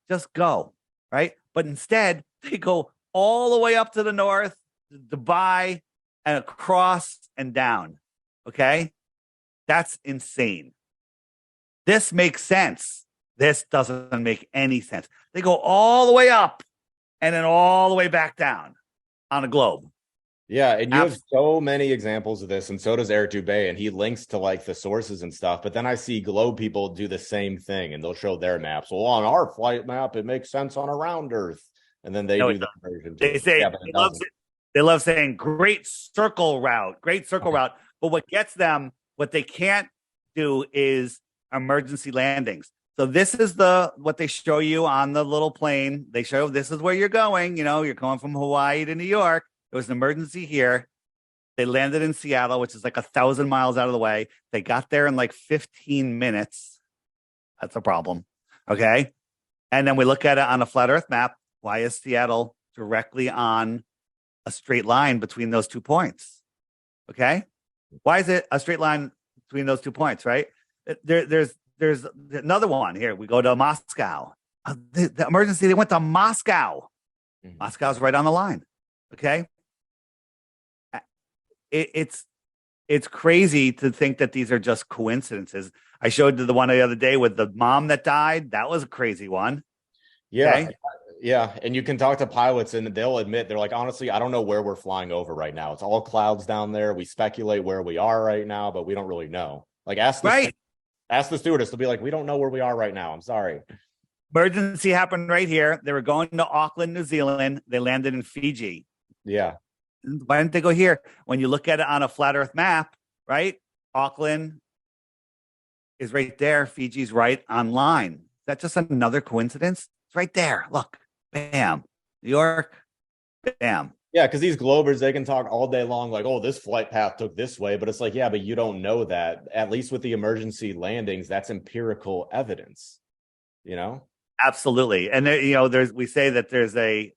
Just go. Right. But instead, they go all the way up to the north, Dubai, and across and down. Okay. That's insane. This makes sense. This doesn't make any sense. They go all the way up and then all the way back down on a globe. Yeah, and you have so many examples of this, and so does Eric Dubé, and he links to like the sources and stuff. But then I see globe people do the same thing, and they'll show their maps. Well, on our flight map, it makes sense on a round Earth, and then they do that version. They say they love saying great circle route. But what gets them, what they can't do is emergency landings. So this is what they show you on the little plane. They show this is where you're going. You're going from Hawaii to New York. There was an emergency here. They landed in Seattle, which is like 1,000 miles out of the way. They got there in like 15 minutes. That's a problem. Okay. And then we look at it on a flat Earth map. Why is Seattle directly on a straight line between those 2 points? Okay. Why is it a straight line between those 2 points? Right. There's another one here. We go to Moscow. The emergency, they went to Moscow. Mhm. Moscow's right on the line. Okay. It's crazy to think that these are just coincidences. I showed the one the other day with the mom that died. That was a crazy one. Yeah. Okay. Yeah. And you can talk to pilots and they'll admit, they're like, honestly, I don't know where we're flying over right now. It's all clouds down there. We speculate where we are right now, but we don't really know. Like Right. ask the stewardess. They'll be like, we don't know where we are right now. I'm sorry. Emergency happened right here. They were going to Auckland, New Zealand. They landed in Fiji. Yeah. Why didn't they go here? When you look at it on a flat Earth map, right? Auckland is right there. Fiji's right on line. Is that just another coincidence? It's right there. Look, bam. New York, bam. Yeah, because these Globers, they can talk all day long, like, oh, this flight path took this way. But it's like, yeah, but you don't know that. At least with the emergency landings, that's empirical evidence, you know? Absolutely. And there, there's we say that there's a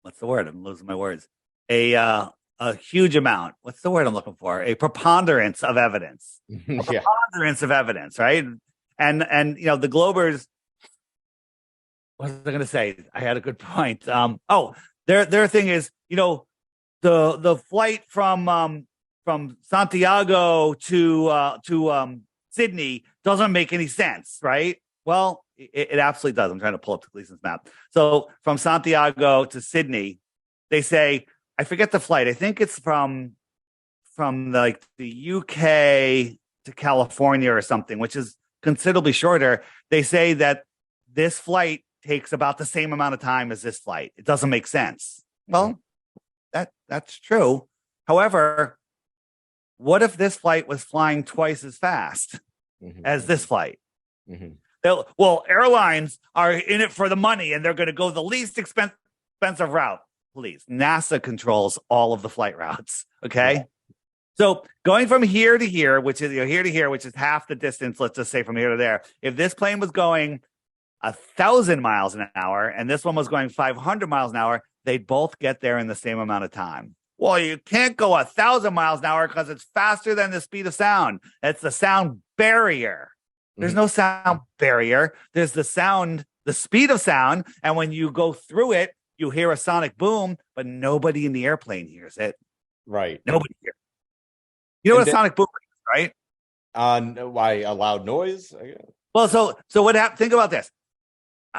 what's the word? I'm losing my words. A huge amount. What's the word I'm looking for? A preponderance of evidence. A Yeah. preponderance of evidence, right? And the Globers. What was I going to say? I had a good point. Their thing is, the flight from Santiago to Sydney doesn't make any sense, right? Well, it absolutely does. I'm trying to pull up the Gleason's map. So from Santiago to Sydney, they say, I forget the flight. I think it's from like the UK to California or something, which is considerably shorter. They say that this flight takes about the same amount of time as this flight. It doesn't make sense. Well, that's true. However, what if this flight was flying twice as fast as this flight? Well, airlines are in it for the money and they're going to go the least expensive route. Please, NASA controls all of the flight routes. Okay. Yeah. So going from here to here, which is here to here, which is half the distance, let's just say from here to there. If this plane was going 1,000 miles an hour and this one was going 500 miles an hour, they'd both get there in the same amount of time. Well, you can't go 1,000 miles an hour because it's faster than the speed of sound. It's the sound barrier. There's no sound barrier. There's the speed of sound. And when you go through it, you hear a sonic boom, but nobody in the airplane hears it. Right. Nobody hears it. You know what a sonic boom is, right? Why a loud noise? Well, so what happened? Think about this.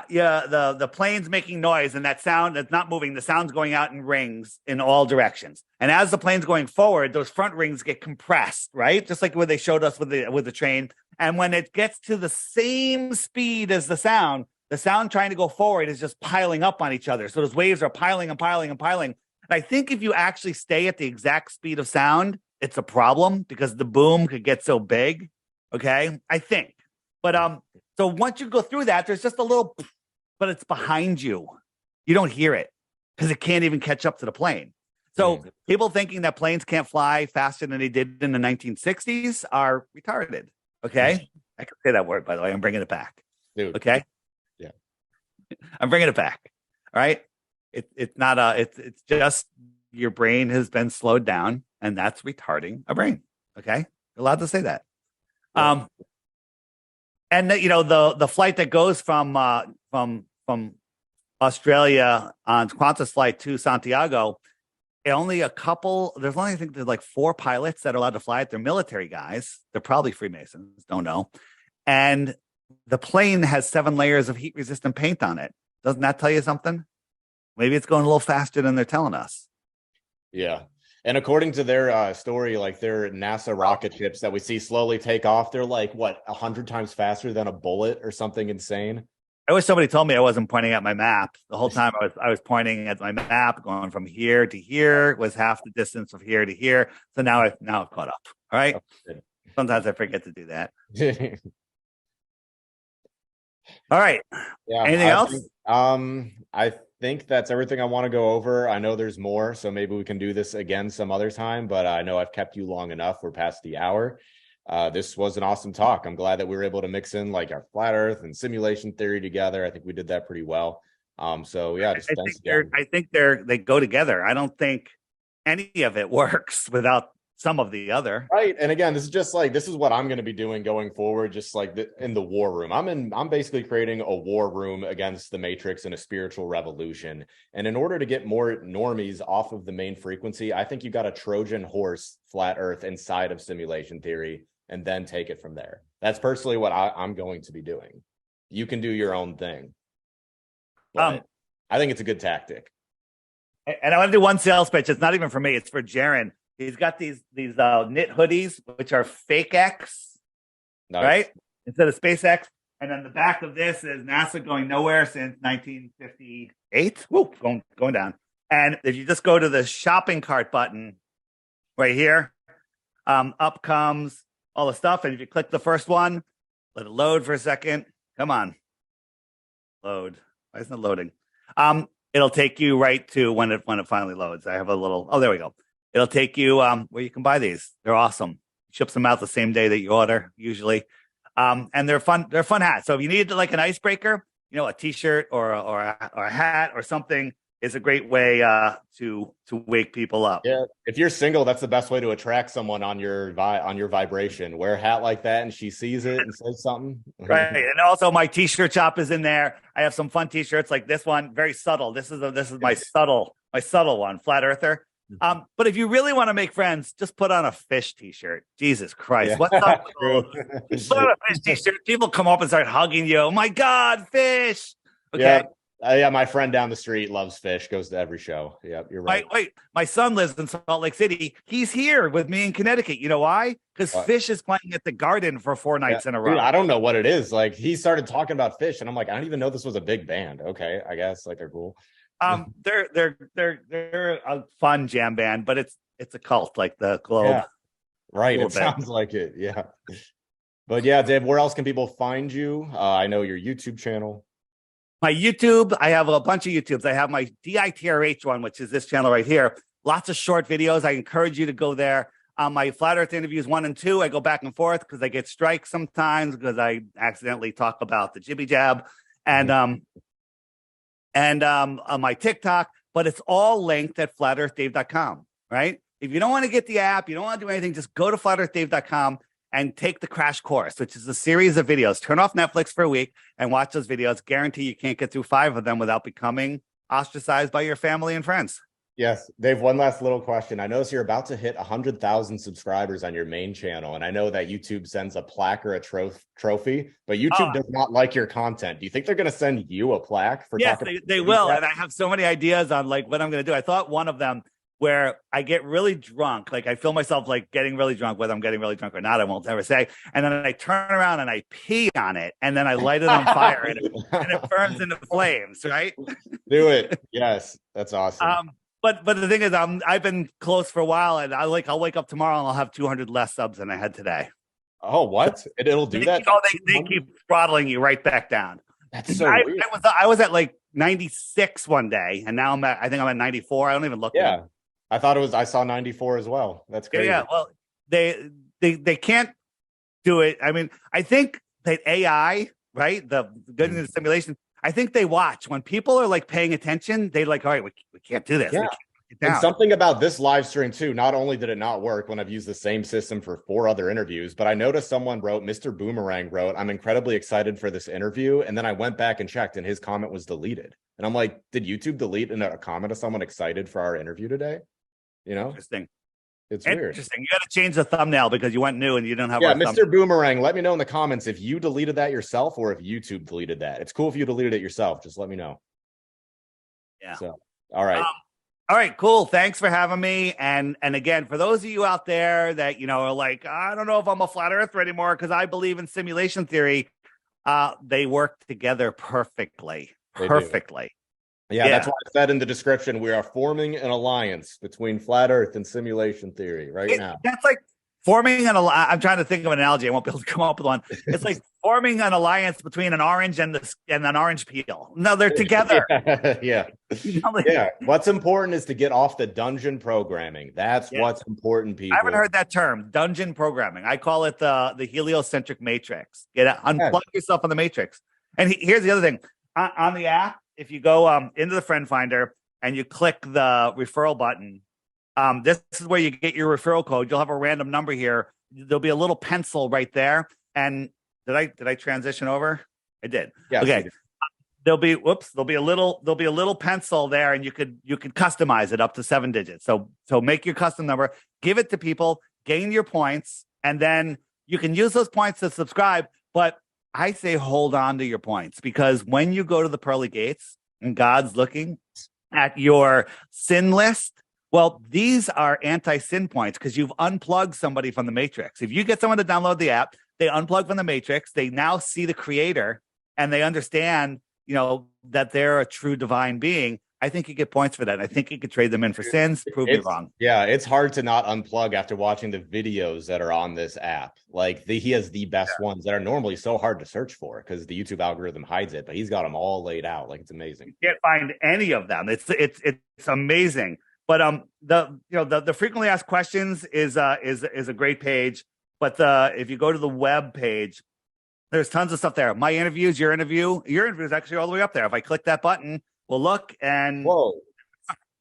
Yeah, the plane's making noise and that sound that's not moving. The sound's going out in rings in all directions. And as the plane's going forward, those front rings get compressed, right? Just like what they showed us with the train. And when it gets to the same speed as the sound trying to go forward is just piling up on each other. So those waves are piling and piling and piling. And I think if you actually stay at the exact speed of sound, it's a problem because the boom could get so big. Okay, I think. But so once you go through that, there's just a little, but it's behind you. You don't hear it because it can't even catch up to the plane. So people thinking that planes can't fly faster than they did in the 1960s are retarded. Okay. I can say that word, by the way. I'm bringing it back. Dude. Okay. Yeah. I'm bringing it back. All right. It's not it's just your brain has been slowed down and that's retarding a brain. Okay. You're allowed to say that. Yeah. And the flight that goes from Australia on Qantas flight to Santiago, there's only I think there's like 4 pilots that are allowed to fly it. They're military guys. They're probably Freemasons, don't know. And the plane has 7 layers of heat resistant paint on it. Doesn't that tell you something? Maybe it's going a little faster than they're telling us. Yeah. And according to their story, like their NASA rocket ships that we see slowly take off, they're like, 100 times faster than a bullet or something insane? I wish somebody told me I wasn't pointing at my map. The whole time I was pointing at my map, going from here to here was half the distance of here to here. So now I've caught up. All right. Sometimes I forget to do that. All right. Yeah. Anything else? I think that's everything I want to go over. I know there's more, so maybe we can do this again some other time, but I know I've kept you long enough. We're past the hour. This was an awesome talk. I'm glad that we were able to mix in like our flat earth and simulation theory together. I think we did that pretty well. So yeah, just thanks again. I think they go together. I don't think any of it works without some of the other. Right. And again, this is just like, this is what I'm going to be doing going forward, just like in the war room. I'm basically creating a war room against the Matrix and a spiritual revolution. And in order to get more normies off of the main frequency, I think you got a Trojan horse flat earth inside of simulation theory and then take it from there. That's personally what I'm going to be doing. You can do your own thing. But I think it's a good tactic. And I want to do one sales pitch. It's not even for me. It's for Jaron. He's got these knit hoodies, which are fake X, nice. Right? Instead of SpaceX. And then the back of this is NASA going nowhere since 1958. Whoop, going down. And if you just go to the shopping cart button right here, up comes all the stuff. And if you click the first one, let it load for a second. Come on. Load. Why isn't it loading? It'll take you right to when it finally loads. I have a little, there we go. It'll take you where you can buy these. They're awesome. Ships them out the same day that you order, usually. And they're fun. They're fun hats. So if you need like an icebreaker, a T-shirt or a hat or something is a great way to wake people up. Yeah, if you're single, that's the best way to attract someone on your vibration. Wear a hat like that, and she sees it and says something. Right, and also my T-shirt shop is in there. I have some fun T-shirts like this one, very subtle. This is my subtle one, Flat Earther. But if you really want to make friends, just put on a fish T-shirt. Jesus Christ, what's up? Put on a fish T-shirt. People come up and start hugging you. Oh my God, fish! Okay. Yeah. Yeah, my friend down the street loves fish, goes to every show. Yep, you're right. Wait, my son lives in Salt Lake City. He's here with me in Connecticut. You know why? Because Fish is playing at the Garden for 4 nights in a row. Dude, I don't know what it is. Like, he started talking about Fish, and I'm like, I didn't even know this was a big band. Okay, I guess like they're cool. They're a fun jam band, but it's a cult like the Globe. Yeah. Right, it sounds like it. Yeah. But yeah, Dave, where else can people find you? I know your YouTube channel. My YouTube, I have a bunch of YouTubes. I have my DITRH one, which is this channel right here. Lots of short videos. I encourage you to go there. My Flat Earth interviews 1 and 2, I go back and forth because I get strikes sometimes because I accidentally talk about the jibby jab. And on my TikTok, but it's all linked at flatearthdave.com, right? If you don't want to get the app, you don't want to do anything, just go to flatearthdave.com and take the crash course, which is a series of videos. Turn off Netflix for a week and watch those videos. Guarantee you can't get through 5 of them without becoming ostracized by your family and friends. Yes. Dave, one last little question. I notice you're about to hit 100,000 subscribers on your main channel. And I know that YouTube sends a plaque or a trophy, but YouTube does not like your content. Do you think they're going to send you a plaque for talking? Yes, they will. And I have so many ideas on like what I'm going to do. I thought one of them where I get really drunk, like I feel myself like getting really drunk, whether I'm getting really drunk or not, I won't ever say. And then I turn around and I pee on it, and then I light it on fire, and it burns into flames, right? Do it. Yes, that's awesome. But the thing is, I've been close for a while, and I'll wake up tomorrow and I'll have 200 less subs than I had today. Oh, what? It'll do that? They keep throttling you right back down. That's so weird. I was at like 96 one day, and now I think I'm at 94. I don't even look. Yeah. I thought I saw 94 as well. That's crazy. Yeah. Well, they can't do it. I mean, I think that AI, right? The good in the simulation, I think they watch when people are like paying attention. They like, all right, we can't do this. Yeah. And something about this live stream too, not only did it not work when I've used the same system for 4 other interviews, but I noticed someone wrote, Mr. Boomerang wrote, I'm incredibly excited for this interview. And then I went back and checked and his comment was deleted. And I'm like, did YouTube delete a comment of someone excited for our interview today? Interesting. It's weird. Interesting. You got to change the thumbnail because you went new and you don't have. Yeah, Mr. Boomerang, let me know in the comments if you deleted that yourself or if YouTube deleted that. It's cool if you deleted it yourself. Just let me know. Yeah. So, all right. All right, cool. Thanks for having me. And again, for those of you out there that are like, I don't know if I'm a flat earther anymore because I believe in simulation theory. They work together perfectly. Perfectly. Yeah, that's why I said in the description, we are forming an alliance between flat earth and simulation theory now. That's like forming an alliance. I'm trying to think of an analogy. I won't be able to come up with one. It's like forming an alliance between an orange and an orange peel. No, they're together. Yeah. Yeah. What's important is to get off the dungeon programming. That's what's important, people. I haven't heard that term, dungeon programming. I call it the heliocentric matrix. Unplug yourself on the matrix. And here's the other thing. On the app, if you go into the friend finder and you click the referral button, This is where you get your referral code. You'll have a random number here. There'll be a little pencil right there. And did I transition over? I did. Yes, okay. There'll be a little pencil there, and you could customize it up to 7 digits. So make your custom number, give it to people, gain your points, and then you can use those points to subscribe. But I say hold on to your points, because when you go to the pearly gates and God's looking at your sin list, well, these are anti-sin points because you've unplugged somebody from the matrix. If you get someone to download the app, they unplug from the matrix, they now see the creator, and they understand, that they're a true divine being. I think you get points for that. I think you could trade them in for sins. Prove me wrong. Yeah, it's hard to not unplug after watching the videos that are on this app. Like he has the best ones that are normally so hard to search for because the YouTube algorithm hides it, but he's got them all laid out. Like, it's amazing. You can't find any of them. It's amazing. But the frequently asked questions is a great page. But if you go to the web page, there's tons of stuff there. My interviews, your interview is actually all the way up there. If I click that button, we'll look, and whoa,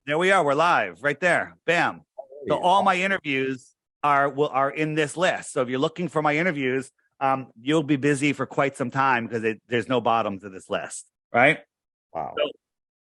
there we are. We're live right there. Bam. So all my interviews are in this list. So if you're looking for my interviews, you'll be busy for quite some time because there's no bottom to this list, right? Wow.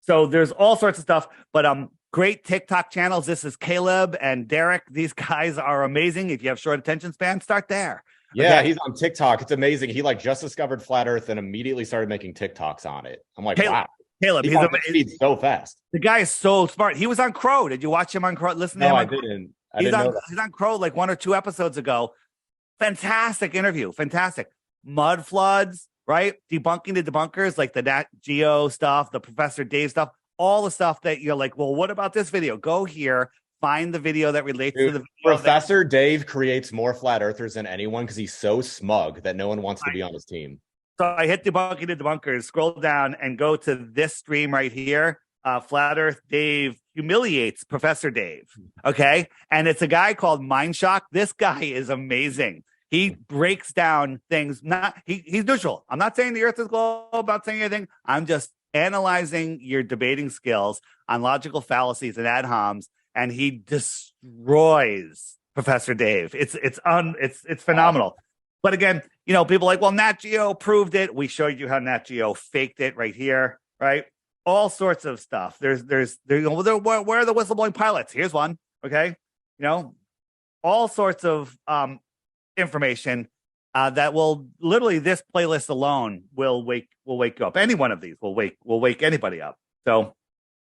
So there's all sorts of stuff, but great TikTok channels. This is Caleb and Derek. These guys are amazing. If you have short attention span, start there. Yeah, okay. He's on TikTok. It's amazing. He just discovered flat Earth and immediately started making TikToks on it. I'm like, wow. Caleb, he's so fast. The guy is so smart. He was on Crow. Did you watch him on Crow? Listen to him. No, I didn't. He's on Crow like 1 or 2 episodes ago. Fantastic interview. Fantastic. Mud floods, right? Debunking the debunkers, like the Nat Geo stuff, the Professor Dave stuff, all the stuff that you're like, well, what about this video? Go here. Find the video that relates to the video. Professor Dave creates more flat earthers than anyone because he's so smug that no one wants to be on his team. So I hit Debunking the Debunkers, scroll down, and go to this stream right here. Flat Earth Dave humiliates Professor Dave. Okay. And it's a guy called Mindshock. This guy is amazing. He breaks down things. He's neutral. I'm not saying the earth is globe. I'm not saying anything. I'm just analyzing your debating skills on logical fallacies and ad homs. And he destroys Professor Dave. It's phenomenal. Wow. But again, people are like, well, Nat Geo proved it. We showed you how Nat Geo faked it right here, right? All sorts of stuff. Where are the whistleblowing pilots? Here's one. Okay, all sorts of information that will literally, this playlist alone will wake you up. Any one of these will wake anybody up. So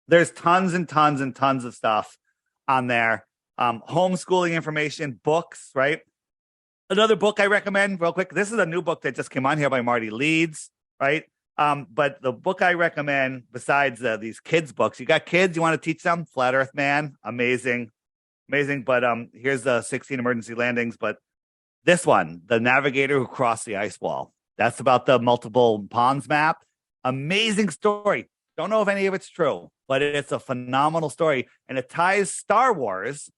there's tons and tons and tons of stuff on there. Homeschooling information, books, right? Another book I recommend real quick. This is a new book that just came on here by Marty Leeds, right? But the book I recommend, besides these kids books, you got kids, you want to teach them? Flat Earth Man, amazing. But here's the 16 emergency landings. But this one, The Navigator Who Crossed the Ice Wall. That's about the multiple ponds map. Amazing story. Don't know if any of it's true, but it's a phenomenal story. And it ties Star Wars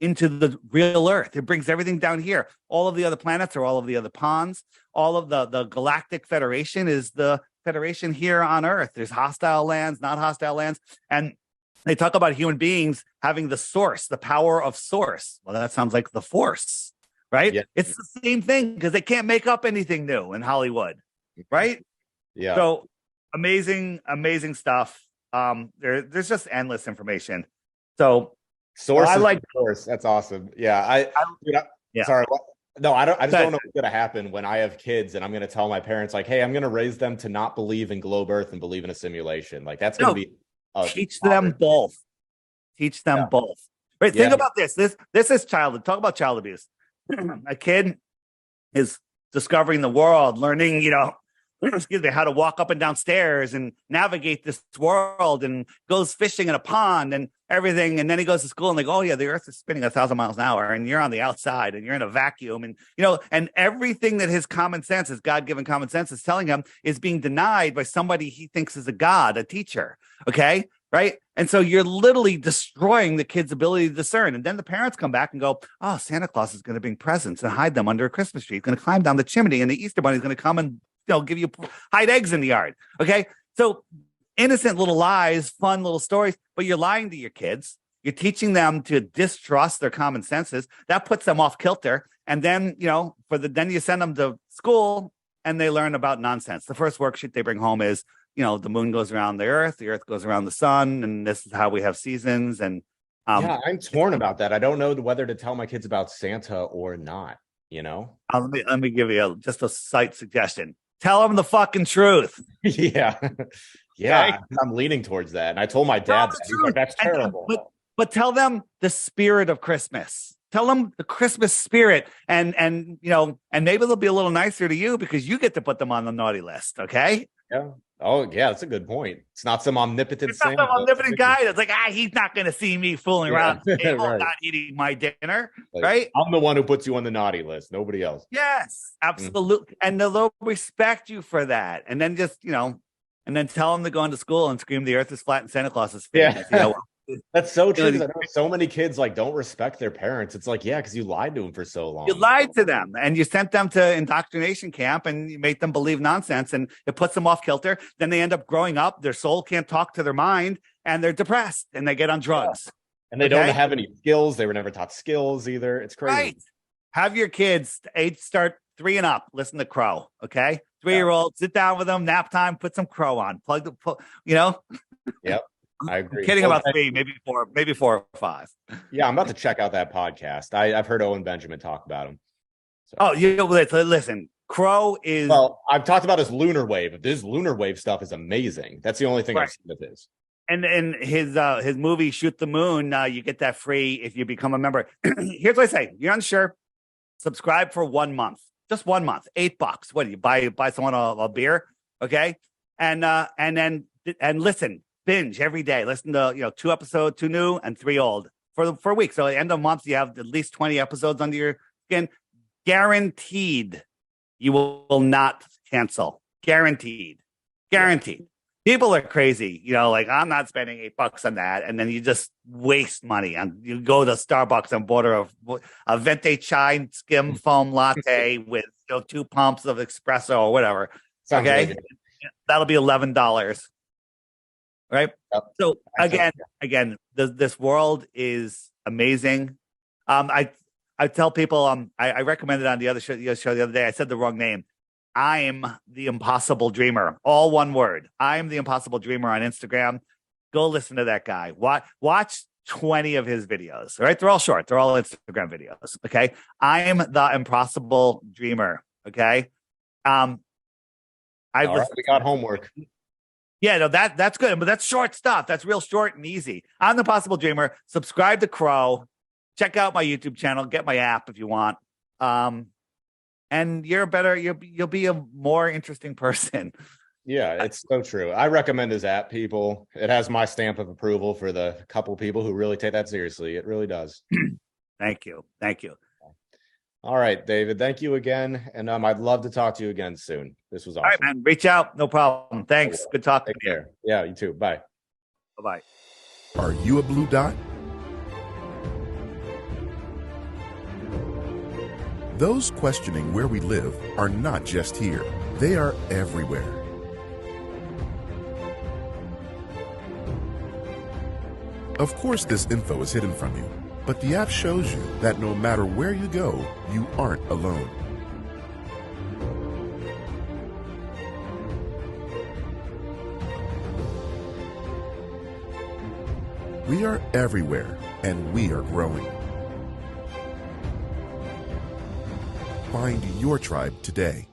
into the real Earth. It brings everything down here. All of the other planets are all of the other ponds. All of the Galactic Federation is the Federation here on Earth. There's hostile lands, not hostile lands. And they talk about human beings having the source, the power of source. Well, that sounds like the Force, right? Yeah. It's the same thing because they can't make up anything new in Hollywood, right? Yeah. So amazing stuff. There's just endless information. So source, I like source. That's awesome. Yeah. Sorry. No, I just don't know what's going to happen when I have kids and I'm going to tell my parents like, hey, I'm going to raise them to not believe in globe Earth and believe in a simulation. Like that's going to be teach them both. Teach them both. Right. Think about this. This is childhood. Talk about child abuse. A kid is discovering the world, learning, how to walk up and down stairs and navigate this world, and goes fishing in a pond and everything. And then he goes to school and like, oh yeah, the earth is spinning 1,000 miles an hour and you're on the outside and you're in a vacuum. And, and everything that his common sense, his God-given common sense is telling him is being denied by somebody he thinks is a God, a teacher. Okay. Right. And so you're literally destroying the kid's ability to discern. And then the parents come back and go, oh, Santa Claus is going to bring presents and hide them under a Christmas tree. He's going to climb down the chimney and the Easter Bunny is going to come and give you hide eggs in the yard. Okay. So innocent little lies, fun little stories, but you're lying to your kids. You're teaching them to distrust their common senses. That puts them off kilter. And then, then you send them to school and they learn about nonsense. The first worksheet they bring home is, the moon goes around the earth goes around the sun, and this is how we have seasons. And I'm torn about that. I don't know whether to tell my kids about Santa or not, Let me give you just a slight suggestion. Tell them the fucking truth. Yeah. Okay? I'm leaning towards that. And I told my dad that. He's like, that's terrible. But tell them the spirit of Christmas. Tell them the Christmas spirit, and maybe they'll be a little nicer to you because you get to put them on the naughty list. Okay. Yeah. Oh, yeah. That's a good point. It's not some omnipotent It's not some omnipotent guy that's like, he's not going to see me fooling around the table, right. Not eating my dinner. Like, right. I'm the one who puts you on the naughty list. Nobody else. Yes, absolutely. And they'll respect you for that. And then just, and then tell them to go into school and scream the earth is flat and Santa Claus is fake. Yeah. That's so true. I know so many kids don't respect their parents. It's like, because you lied to them for so long. You lied to them and you sent them to indoctrination camp and you made them believe nonsense, and it puts them off kilter. Then they end up growing up. Their soul can't talk to their mind and they're depressed and they get on drugs. Yeah. And they don't have any skills. They were never taught skills either. It's crazy. Right. Have your kids start 3 and up. Listen to Crow. Okay. 3-year-old, sit down with them, nap time, put some Crow on, Yep. I agree. I'm kidding about 3, maybe 4 or 5. Yeah, I'm about to check out that podcast. I've heard Owen Benjamin talk about him. So. Oh, listen. Crow is. Well, I've talked about his lunar wave. This lunar wave stuff is amazing. That's the only thing I've seen of his. And his movie Shoot the Moon, you get that free if you become a member. Here's what I say: you're unsure, subscribe for 1 month, just 1 month, $8. What do you buy someone a beer? Okay, and listen. Binge every day. Listen to 2 episodes, 2 new and 3 old for a week. So at the end of the month, you have at least 20 episodes under your skin. Guaranteed, you will not cancel. Guaranteed. People are crazy. I'm not spending $8 on that, and then you just waste money. And you go to Starbucks and order a venti chai skim foam latte with 2 pumps of espresso or whatever. Sounds okay, really that'll be $11. Right. Yep. So again, this world is amazing. I tell people, I recommended on the other show the other day. I said the wrong name. I'm the Impossible Dreamer, all one word. I'm the Impossible Dreamer on Instagram. Go listen to that guy. Watch 20 of his videos. Right? They're all short. They're all Instagram videos. Okay. I am the Impossible Dreamer. Okay. All right, we got homework. Yeah, no, that's good, but that's short stuff. That's real short and easy. I'm the Possible Dreamer. Subscribe to Crow. Check out my YouTube channel. Get my app if you want. And you'll be a more interesting person. Yeah, it's so true. I recommend his app, people. It has my stamp of approval for the couple people who really take that seriously. It really does. Thank you. All right, David. Thank you again. And I'd love to talk to you again soon. This was awesome. All right, man. Reach out. No problem. Thanks. Good talking. Take care. Yeah, you too. Bye. Bye-bye. Are you a blue dot? Those questioning where we live are not just here. They are everywhere. Of course, this info is hidden from you. But the app shows you that no matter where you go, you aren't alone. We are everywhere, and we are growing. Find your tribe today.